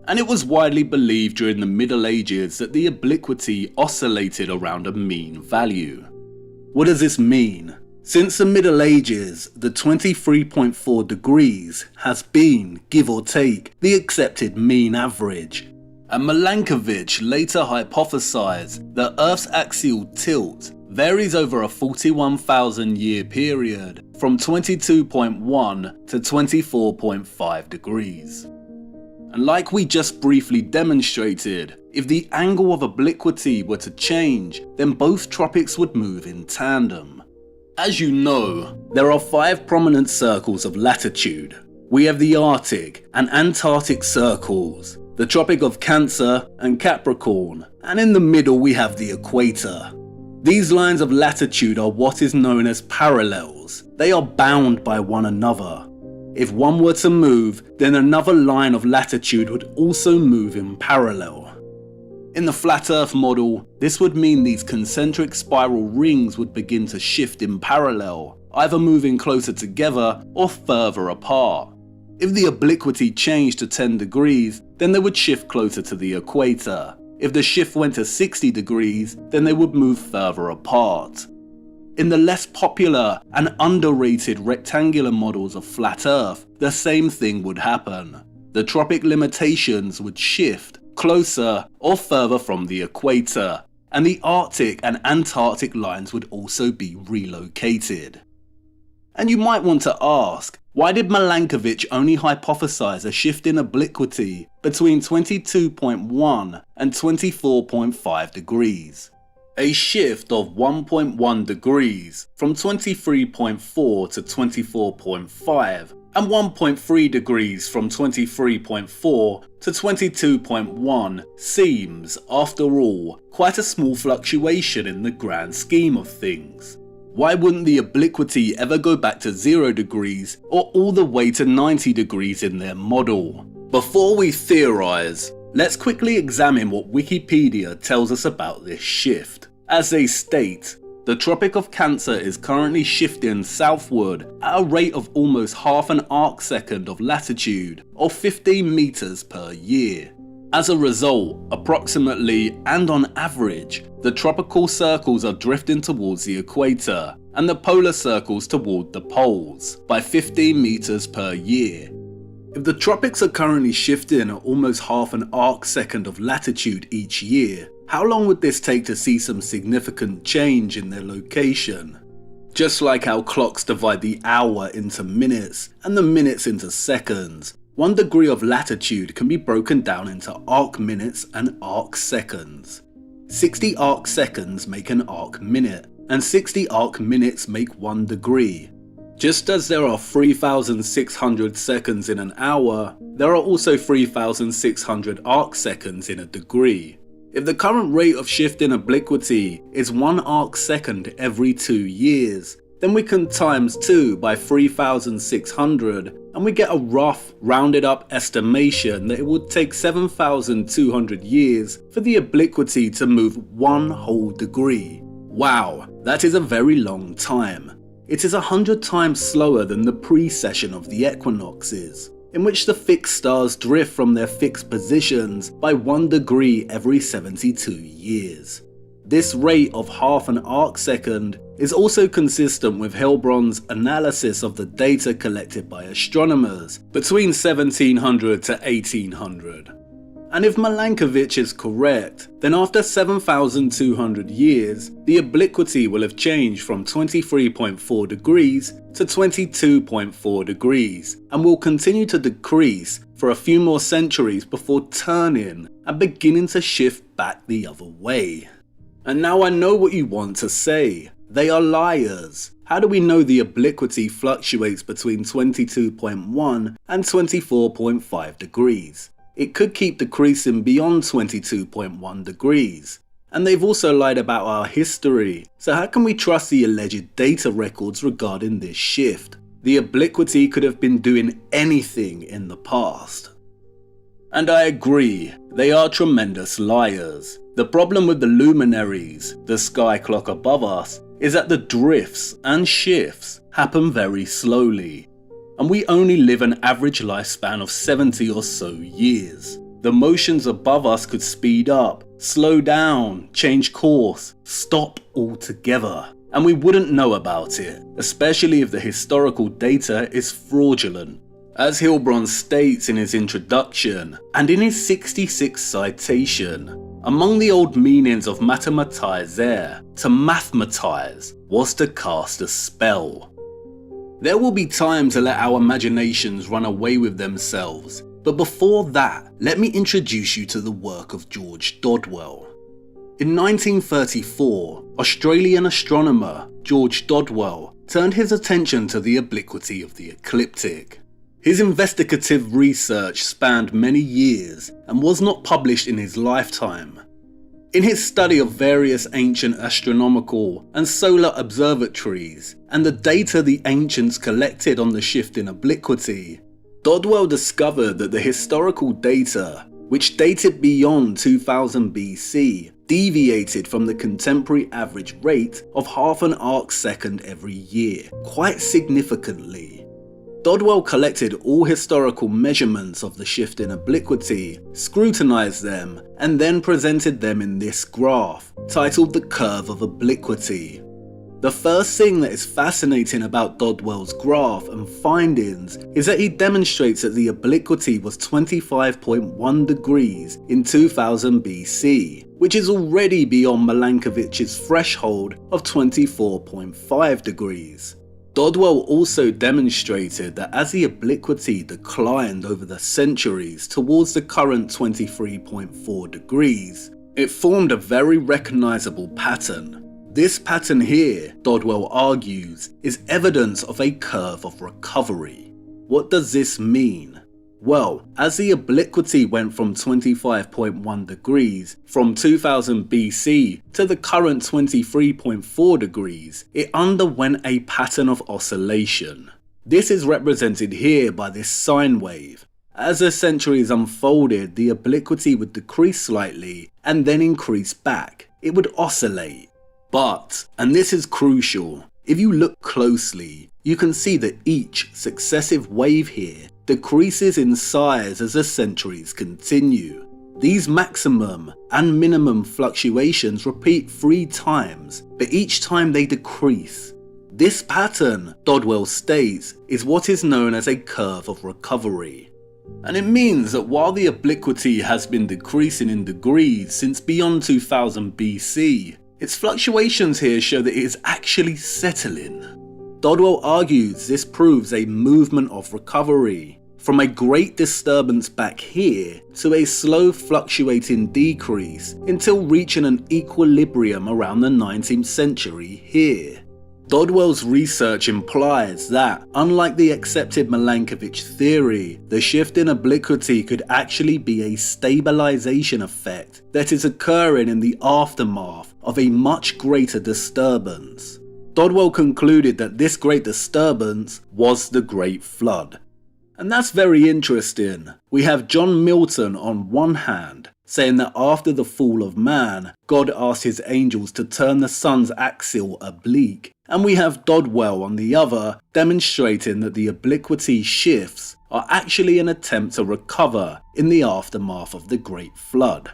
And it was widely believed during the Middle Ages that the obliquity oscillated around a mean value. What does this mean? Since the Middle Ages, the 23.4 degrees has been, give or take, the accepted mean average. And Milankovitch later hypothesized that Earth's axial tilt varies over a 41,000 year period from 22.1 to 24.5 degrees. And like we just briefly demonstrated, if the angle of obliquity were to change, then both tropics would move in tandem. As you know, there are 5 prominent circles of latitude. We have the Arctic and Antarctic circles, the Tropic of Cancer and Capricorn, and in the middle we have the equator. These lines of latitude are what is known as parallels. They are bound by one another. If one were to move, then another line of latitude would also move in parallel. In the flat Earth model, this would mean these concentric spiral rings would begin to shift in parallel, either moving closer together or further apart. If the obliquity changed to 10 degrees, then they would shift closer to the equator. If the shift went to 60 degrees, then they would move further apart. In the less popular and underrated rectangular models of flat Earth, the same thing would happen. The tropic limitations would shift closer or further from the equator, and the Arctic and Antarctic lines would also be relocated. And you might want to ask, why did Milankovitch only hypothesize a shift in obliquity between 22.1 and 24.5 degrees? A shift of 1.1 degrees from 23.4 to 24.5 and 1.3 degrees from 23.4 to 22.1 seems, after all, quite a small fluctuation in the grand scheme of things. Why wouldn't the obliquity ever go back to 0 degrees or all the way to 90 degrees in their model? Before we theorize, let's quickly examine what Wikipedia tells us about this shift. As they state, the Tropic of Cancer is currently shifting southward at a rate of almost half an arcsecond of latitude, or 15 meters per year. As a result, approximately and on average, the tropical circles are drifting towards the equator and the polar circles toward the poles by 15 meters per year. If the tropics are currently shifting at almost half an arcsecond of latitude each year, how long would this take to see some significant change in their location? Just like how clocks divide the hour into minutes and the minutes into seconds, 1 degree of latitude can be broken down into arc minutes and arc seconds. 60 arc seconds make an arc minute, and 60 arc minutes make 1 degree. Just as there are 3,600 seconds in an hour, there are also 3,600 arc seconds in a degree. If the current rate of shift in obliquity is 1 arc second every 2 years, then we can times 2 by 3,600 and we get a rough, rounded up estimation that it would take 7,200 years for the obliquity to move 1 whole degree. Wow, that is a very long time. It is 100 times slower than the precession of the equinoxes, in which the fixed stars drift from their fixed positions by 1 degree every 72 years. This rate of half an arcsecond is also consistent with Hilbrand's analysis of the data collected by astronomers between 1700 to 1800. And if Milankovitch is correct, then after 7,200 years, the obliquity will have changed from 23.4 degrees to 22.4 degrees, and will continue to decrease for a few more centuries before turning and beginning to shift back the other way. And now I know what you want to say. They are liars. How do we know the obliquity fluctuates between 22.1 and 24.5 degrees? It could keep decreasing beyond 22.1 degrees. And they've also lied about our history, so how can we trust the alleged data records regarding this shift? The obliquity could have been doing anything in the past. And I agree, they are tremendous liars. The problem with the luminaries, the sky clock above us, is that the drifts and shifts happen very slowly. And we only live an average lifespan of 70 or so years. The motions above us could speed up, slow down, change course, stop altogether. And we wouldn't know about it, especially if the historical data is fraudulent. As Hilbrand states in his introduction, and in his 66th citation, among the old meanings of mathematizer, to mathematize, was to cast a spell. There will be time to let our imaginations run away with themselves, but before that, let me introduce you to the work of George Dodwell. In 1934, Australian astronomer George Dodwell turned his attention to the obliquity of the ecliptic. His investigative research spanned many years and was not published in his lifetime. In his study of various ancient astronomical and solar observatories and the data the ancients collected on the shift in obliquity, Dodwell discovered that the historical data, which dated beyond 2000 BC, deviated from the contemporary average rate of half an arc-second every year, quite significantly. Dodwell collected all historical measurements of the shift in obliquity, scrutinized them, and then presented them in this graph, titled the Curve of Obliquity. The first thing that is fascinating about Dodwell's graph and findings is that he demonstrates that the obliquity was 25.1 degrees in 2000 BC, which is already beyond Milankovich's threshold of 24.5 degrees. Dodwell also demonstrated that as the obliquity declined over the centuries towards the current 23.4 degrees, it formed a very recognizable pattern. This pattern here, Dodwell argues, is evidence of a curve of recovery. What does this mean? Well, as the obliquity went from 25.1 degrees from 2000 BC to the current 23.4 degrees, it underwent a pattern of oscillation. This is represented here by this sine wave. As the centuries unfolded, the obliquity would decrease slightly and then increase back. It would oscillate. But, and this is crucial, if you look closely, you can see that each successive wave here decreases in size as the centuries continue. These maximum and minimum fluctuations repeat 3 times, but each time they decrease. This pattern, Dodwell states, is what is known as a curve of recovery. And it means that while the obliquity has been decreasing in degrees since beyond 2000 BC, its fluctuations here show that it is actually settling. Dodwell argues this proves a movement of recovery, from a great disturbance back here to a slow fluctuating decrease until reaching an equilibrium around the 19th century here. Dodwell's research implies that, unlike the accepted Milankovitch theory, the shift in obliquity could actually be a stabilization effect that is occurring in the aftermath of a much greater disturbance. Dodwell concluded that this great disturbance was the Great Flood. And that's very interesting. We have John Milton on one hand, saying that after the fall of man, God asked his angels to turn the sun's axis oblique, and we have Dodwell on the other, demonstrating that the obliquity shifts are actually an attempt to recover in the aftermath of the Great Flood.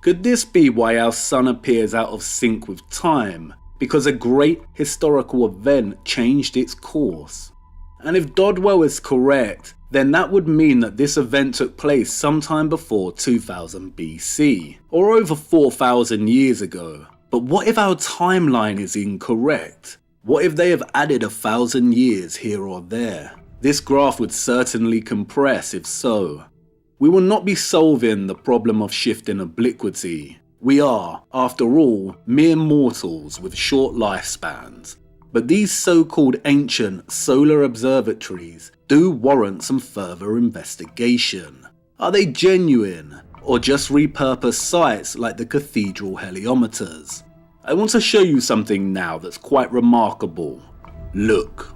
Could this be why our sun appears out of sync with time? Because a great historical event changed its course? And if Dodwell is correct, then that would mean that this event took place sometime before 2000 BC, or over 4,000 years ago. But what if our timeline is incorrect? What if they have added 1,000 years here or there? This graph would certainly compress if so. We will not be solving the problem of shift in obliquity. We are, after all, mere mortals with short lifespans. But these so-called ancient solar observatories do warrant some further investigation. Are they genuine, or just repurposed sites like the cathedral heliometers? I want to show you something now that's quite remarkable. Look.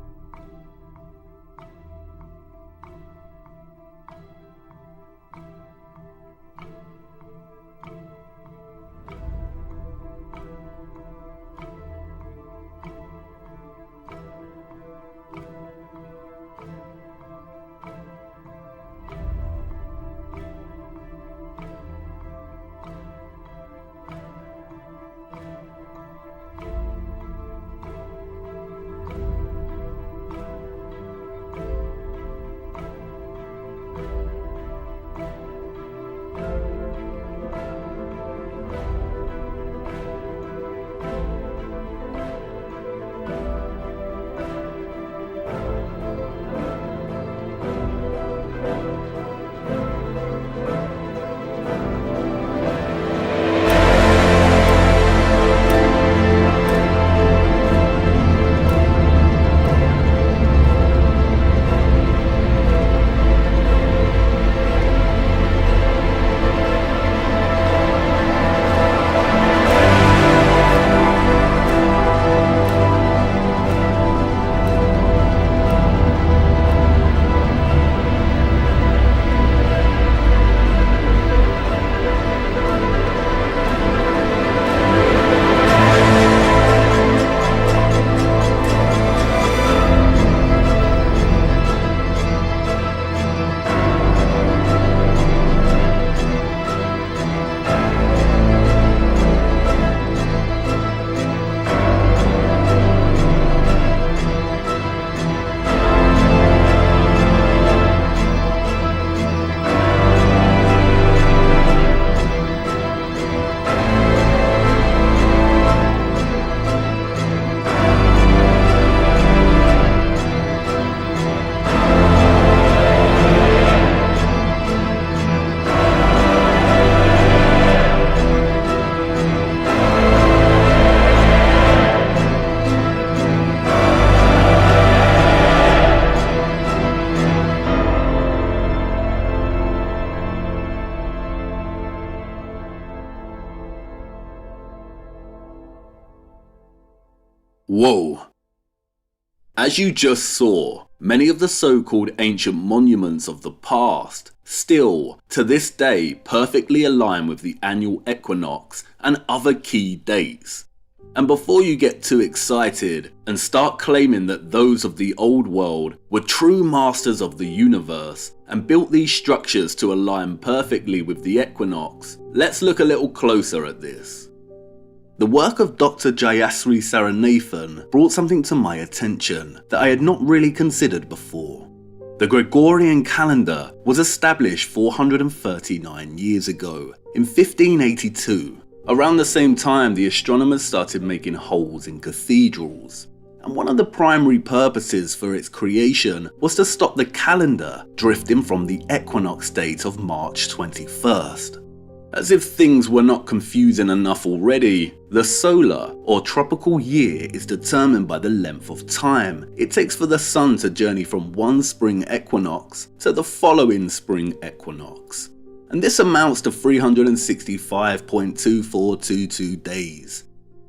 Whoa. As you just saw, many of the so-called ancient monuments of the past still, to this day, perfectly align with the annual equinox and other key dates. And before you get too excited and start claiming that those of the old world were true masters of the universe and built these structures to align perfectly with the equinox, let's look a little closer at this. The work of Dr. Jayasri Saranathan brought something to my attention that I had not really considered before. The Gregorian calendar was established 439 years ago, in 1582. Around the same time, the astronomers started making holes in cathedrals. And one of the primary purposes for its creation was to stop the calendar drifting from the equinox date of March 21st. As if things were not confusing enough already, the solar or tropical year is determined by the length of time it takes for the sun to journey from one spring equinox to the following spring equinox. And this amounts to 365.2422 days.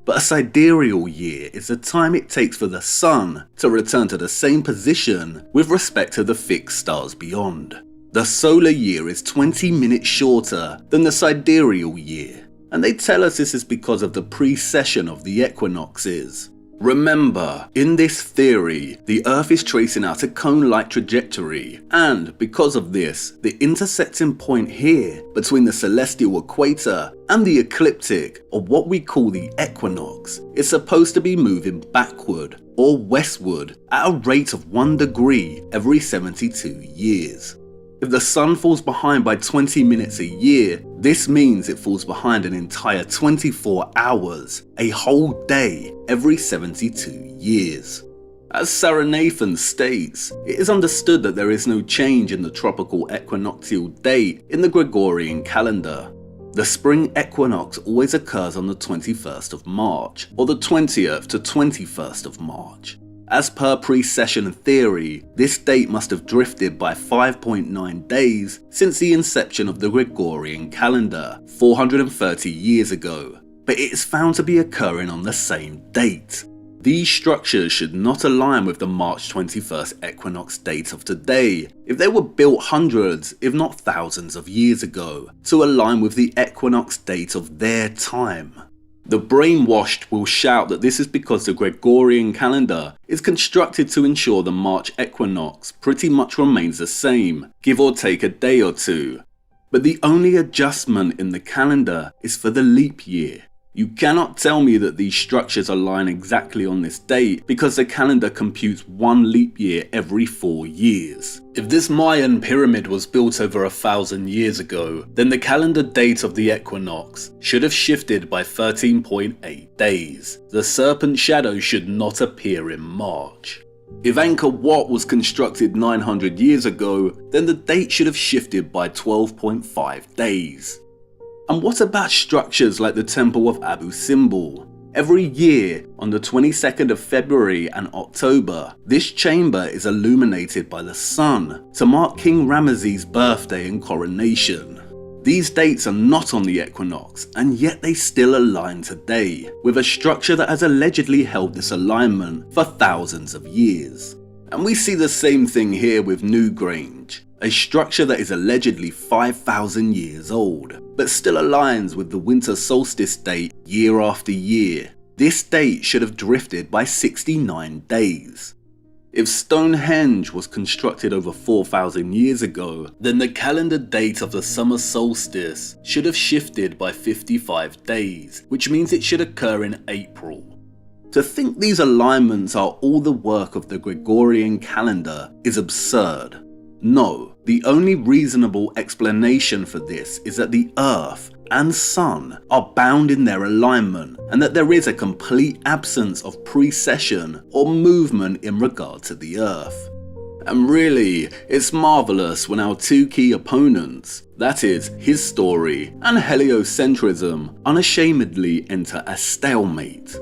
But a sidereal year is the time it takes for the sun to return to the same position with respect to the fixed stars beyond. The solar year is 20 minutes shorter than the sidereal year, and they tell us this is because of the precession of the equinoxes. Remember, in this theory, the Earth is tracing out a cone-like trajectory, and because of this, the intersecting point here between the celestial equator and the ecliptic, or what we call the equinox, is supposed to be moving backward or westward at a rate of 1 degree every 72 years. If the sun falls behind by 20 minutes a year, this means it falls behind an entire 24 hours, a whole day, every 72 years. As Saranathan states, it is understood that there is no change in the tropical equinoctial date in the Gregorian calendar. The spring equinox always occurs on the 21st of March, or the 20th to 21st of March. As per precession theory, this date must have drifted by 5.9 days since the inception of the Gregorian calendar, 430 years ago, but it is found to be occurring on the same date. These structures should not align with the March 21st equinox date of today if they were built hundreds, if not thousands of years ago, to align with the equinox date of their time. The brainwashed will shout that this is because the Gregorian calendar is constructed to ensure the March equinox pretty much remains the same, give or take a day or two. But the only adjustment in the calendar is for the leap year. You cannot tell me that these structures align exactly on this date because the calendar computes one leap year every 4 years. If this Mayan pyramid was built over 1,000 years ago, then the calendar date of the equinox should have shifted by 13.8 days. The serpent shadow should not appear in March. If Angkor Wat was constructed 900 years ago, then the date should have shifted by 12.5 days. And what about structures like the Temple of Abu Simbel? Every year, on the 22nd of February and October, this chamber is illuminated by the sun to mark King Ramesses' birthday and coronation. These dates are not on the equinox, and yet they still align today, with a structure that has allegedly held this alignment for thousands of years. And we see the same thing here with Newgrange, a structure that is allegedly 5,000 years old, but still aligns with the winter solstice date year after year. This date should have drifted by 69 days. If Stonehenge was constructed over 4,000 years ago, then the calendar date of the summer solstice should have shifted by 55 days, which means it should occur in April. To think these alignments are all the work of the Gregorian calendar is absurd. No, the only reasonable explanation for this is that the Earth and Sun are bound in their alignment and that there is a complete absence of precession or movement in regard to the Earth. And really, it's marvellous when our two key opponents, that is, his story and heliocentrism, unashamedly enter a stalemate.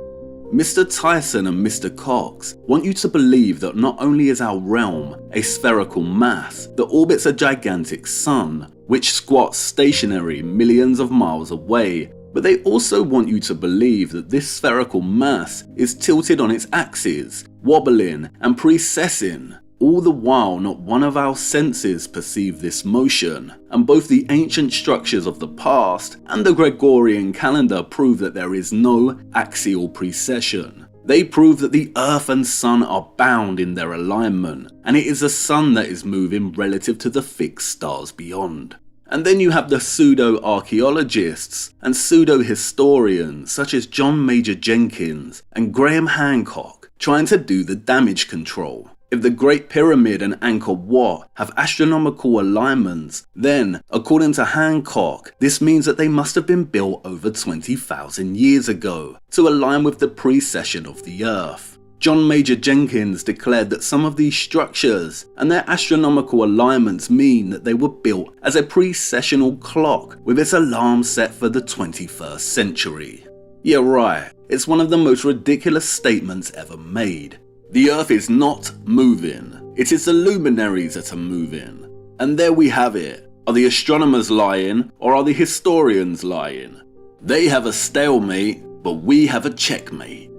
Mr. Tyson and Mr. Cox want you to believe that not only is our realm a spherical mass that orbits a gigantic sun, which squats stationary millions of miles away, But they also want you to believe that this spherical mass is tilted on its axis, wobbling and precessing. All the while, not one of our senses perceive this motion, and both the ancient structures of the past and the Gregorian calendar prove that there is no axial precession. They prove that the Earth and Sun are bound in their alignment, and it is the Sun that is moving relative to the fixed stars beyond. And then you have the pseudo-archaeologists and pseudo-historians such as John Major Jenkins and Graham Hancock trying to do the damage control. If the Great Pyramid and Angkor Wat have astronomical alignments, then, according to Hancock, this means that they must have been built over 20,000 years ago to align with the precession of the Earth. John Major Jenkins declared that some of these structures and their astronomical alignments mean that they were built as a precessional clock with its alarm set for the 21st century. Yeah, right, it's one of the most ridiculous statements ever made. The Earth is not moving, it is the luminaries that are moving. And there we have it. Are the astronomers lying, or are the historians lying? They have a stalemate, but we have a checkmate.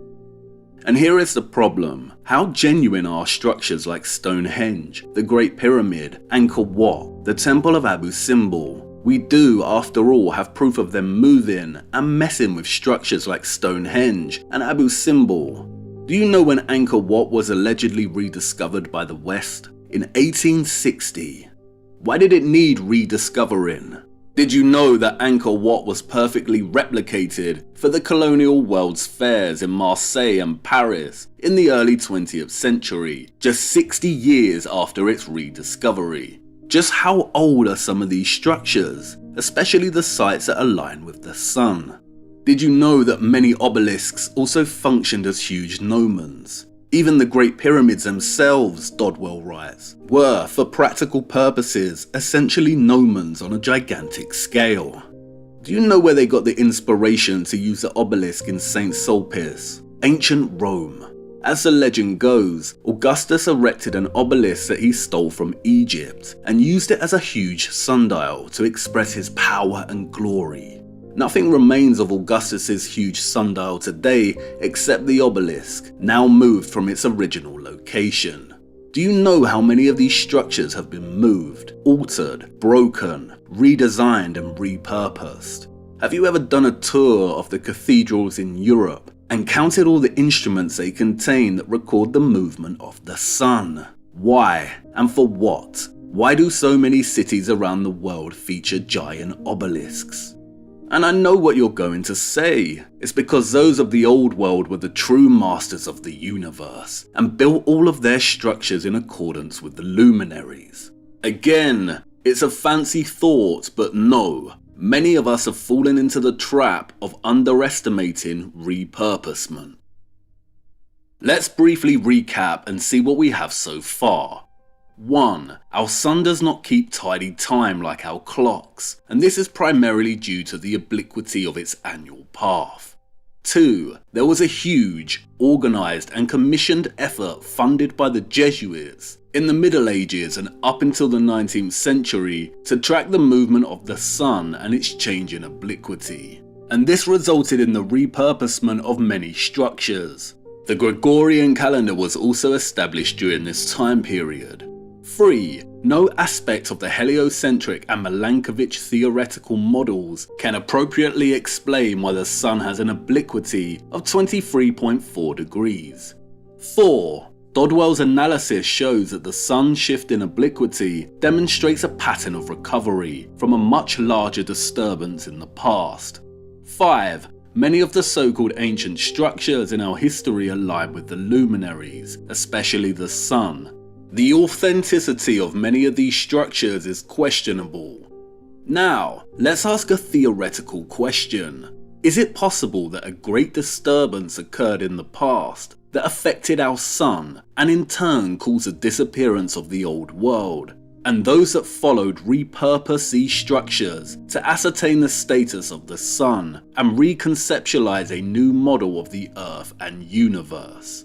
And here is the problem. How genuine are structures like Stonehenge, the Great Pyramid, Angkor Wat, the Temple of Abu Simbel? We do, after all, have proof of them moving and messing with structures like Stonehenge and Abu Simbel. Do you know when Angkor Wat was allegedly rediscovered by the West? In 1860. Why did it need rediscovering? Did you know that Angkor Wat was perfectly replicated for the colonial World's Fairs in Marseille and Paris in the early 20th century, just 60 years after its rediscovery? Just how old are some of these structures, especially the sites that align with the sun? Did you know that many obelisks also functioned as huge gnomons? Even the Great Pyramids themselves, Dodwell writes, were, for practical purposes, essentially gnomons on a gigantic scale. Do you know where they got the inspiration to use the obelisk in St. Sulpice? Ancient Rome. As the legend goes, Augustus erected an obelisk that he stole from Egypt and used it as a huge sundial to express his power and glory. Nothing remains of Augustus's huge sundial today except the obelisk, now moved from its original location. Do you know how many of these structures have been moved, altered, broken, redesigned and repurposed? Have you ever done a tour of the cathedrals in Europe and counted all the instruments they contain that record the movement of the sun? Why and for what? Why do so many cities around the world feature giant obelisks? And I know what you're going to say. It's because those of the old world were the true masters of the universe and built all of their structures in accordance with the luminaries. Again, it's a fancy thought, but no. Many of us have fallen into the trap of underestimating repurposement. Let's briefly recap and see what we have so far. 1. Our sun does not keep tidy time like our clocks, and this is primarily due to the obliquity of its annual path. 2. There was a huge, organised and commissioned effort funded by the Jesuits in the Middle Ages and up until the 19th century to track the movement of the sun and its change in obliquity. And this resulted in the repurposement of many structures. The Gregorian calendar was also established during this time period. 3. No aspect of the heliocentric and Milankovitch theoretical models can appropriately explain why the sun has an obliquity of 23.4 degrees. 4. Dodwell's analysis shows that the sun's shift in obliquity demonstrates a pattern of recovery from a much larger disturbance in the past. 5. Many of the so-called ancient structures in our history align with the luminaries, especially the sun. The authenticity of many of these structures is questionable. Now, let's ask a theoretical question. Is it possible that a great disturbance occurred in the past that affected our sun and in turn caused the disappearance of the old world, and those that followed repurposed these structures to ascertain the status of the sun and reconceptualize a new model of the Earth and universe?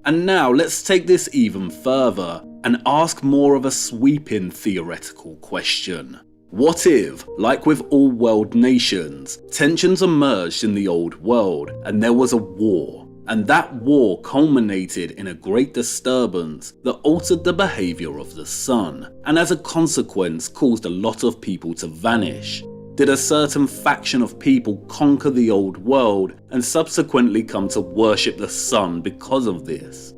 And now let's take this even further and ask more of a sweeping theoretical question. What if, like with all world nations, tensions emerged in the old world and there was a war, and that war culminated in a great disturbance that altered the behaviour of the sun, and as a consequence caused a lot of people to vanish? Did a certain faction of people conquer the old world and subsequently come to worship the sun because of this?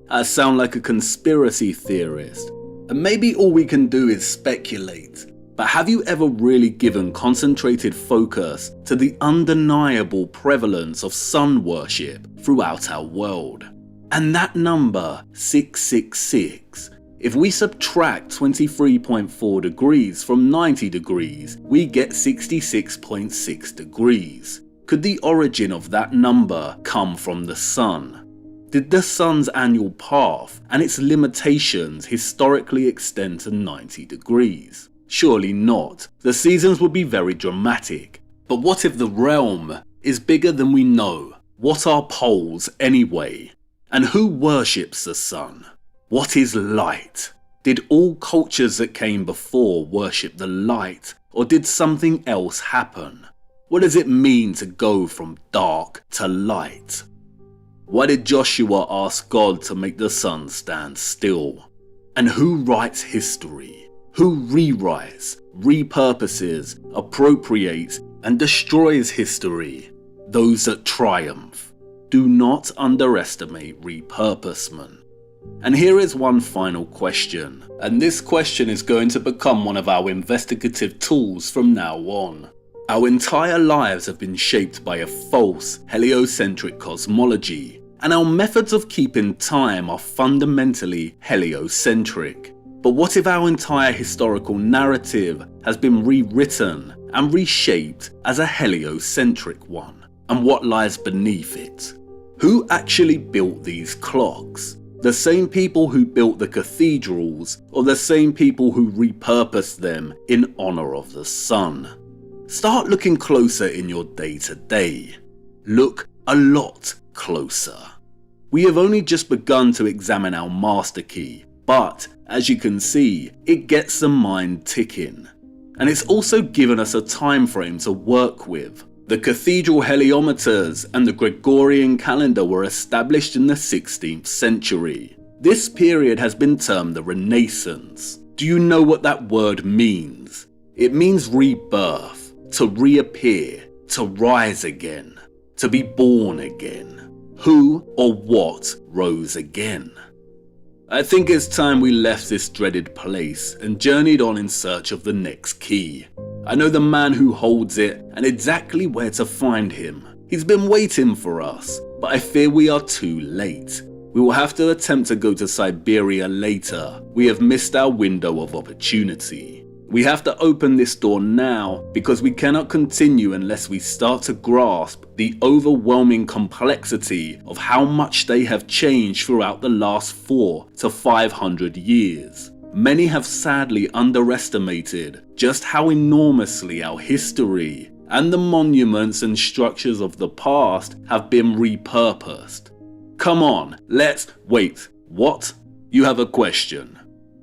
I sound like a conspiracy theorist. And maybe all we can do is speculate. But have you ever really given concentrated focus to the undeniable prevalence of sun worship throughout our world? And that number, 666, if we subtract 23.4 degrees from 90 degrees, we get 66.6 degrees. Could the origin of that number come from the sun? Did the sun's annual path and its limitations historically extend to 90 degrees? Surely not. The seasons would be very dramatic. But what if the realm is bigger than we know? What are poles anyway? And who worships the sun? What is light? Did all cultures that came before worship the light, or did something else happen? What does it mean to go from dark to light? Why did Joshua ask God to make the sun stand still? And who writes history? Who rewrites, repurposes, appropriates, and destroys history? Those that triumph. Do not underestimate repurposement. And here is one final question, and this question is going to become one of our investigative tools from now on. Our entire lives have been shaped by a false, heliocentric cosmology, and our methods of keeping time are fundamentally heliocentric. But what if our entire historical narrative has been rewritten and reshaped as a heliocentric one? And what lies beneath it? Who actually built these clocks? The same people who built the cathedrals, or the same people who repurposed them in honor of the sun? Start looking closer in your day-to-day. Look a lot closer. We have only just begun to examine our master key, but as you can see, it gets the mind ticking. And it's also given us a time frame to work with. The cathedral heliometers and the Gregorian calendar were established in the 16th century. This period has been termed the Renaissance. Do you know what that word means? It means rebirth, to reappear, to rise again, to be born again. Who or what rose again? I think it's time we left this dreaded place and journeyed on in search of the next key. I know the man who holds it and exactly where to find him. He's been waiting for us, but I fear we are too late. We will have to attempt to go to Siberia later. We have missed our window of opportunity. We have to open this door now because we cannot continue unless we start to grasp the overwhelming complexity of how much they have changed throughout the last 400 to 500 years. Many have sadly underestimated just how enormously our history and the monuments and structures of the past have been repurposed. Come on, wait, what? You have a question.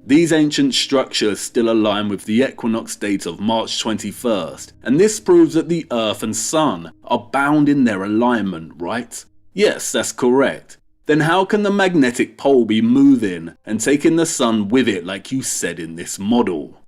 These ancient structures still align with the equinox date of March 21st, and this proves that the Earth and Sun are bound in their alignment, right? Yes, that's correct. Then how can the magnetic pole be moving and taking the Sun with it like you said in this model?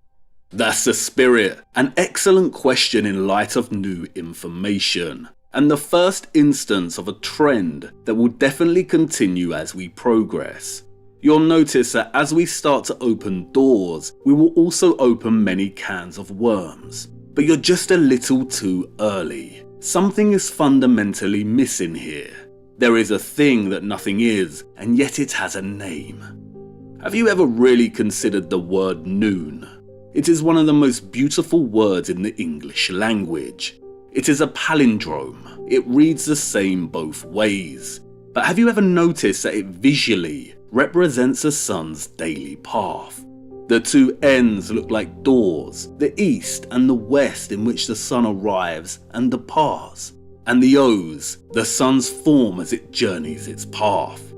That's the spirit. An excellent question in light of new information, and the first instance of a trend that will definitely continue as we progress. You'll notice that as we start to open doors, we will also open many cans of worms. But you're just a little too early. Something is fundamentally missing here. There is a thing that nothing is, and yet it has a name. Have you ever really considered the word noon? It is one of the most beautiful words in the English language. It is a palindrome. It reads the same both ways. But have you ever noticed that it visually represents the sun's daily path? The two ends look like doors, the east and the west in which the sun arrives and departs, and the O's, the sun's form as it journeys its path.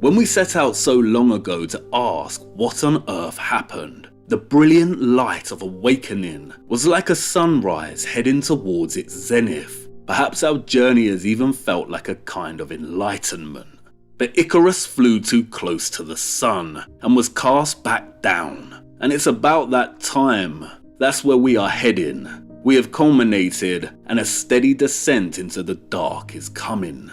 When we set out so long ago to ask what on earth happened, The brilliant light of awakening was like a sunrise heading towards its zenith. Perhaps our journey has even felt like a kind of enlightenment. But Icarus flew too close to the sun and was cast back down. And it's about that time. That's where we are heading. We have culminated, and a steady descent into the dark is coming.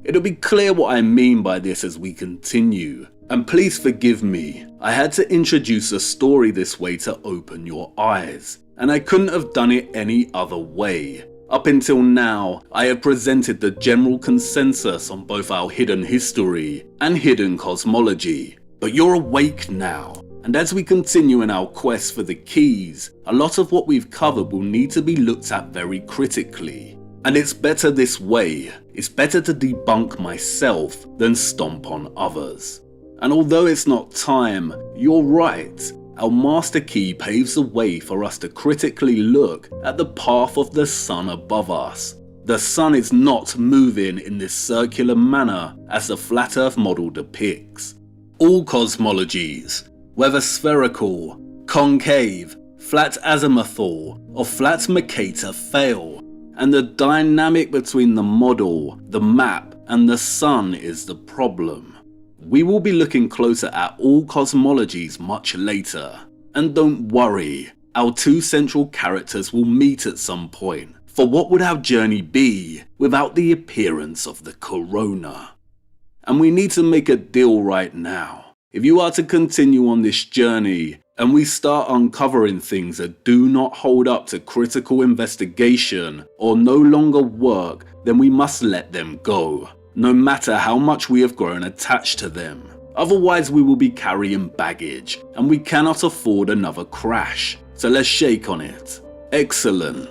It'll be clear what I mean by this as we continue. And please forgive me, I had to introduce a story this way to open your eyes, and I couldn't have done it any other way. Up until now, I have presented the general consensus on both our hidden history and hidden cosmology, but you're awake now, and as we continue in our quest for the keys, a lot of what we've covered will need to be looked at very critically. And it's better this way. It's better to debunk myself than stomp on others. And although it's not time, you're right. Our master key paves the way for us to critically look at the path of the sun above us. The sun is not moving in this circular manner as the flat earth model depicts. All cosmologies, whether spherical, concave, flat azimuthal, or flat Mercator fail, and the dynamic between the model, the map, and the sun is the problem. We will be looking closer at all cosmologies much later. And don't worry, our two central characters will meet at some point, for what would our journey be without the appearance of the corona? And we need to make a deal right now. If you are to continue on this journey, and we start uncovering things that do not hold up to critical investigation or no longer work, then we must let them go, no matter how much we have grown attached to them. Otherwise we will be carrying baggage, and we cannot afford another crash, so let's shake on it. Excellent.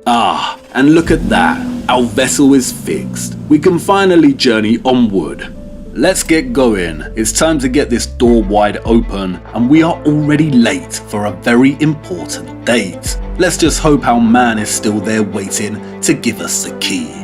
Ah, and look at that, our vessel is fixed. We can finally journey onward. Let's get going. It's time to get this door wide open, and we are already late for a very important date. Let's just hope our man is still there waiting to give us the key.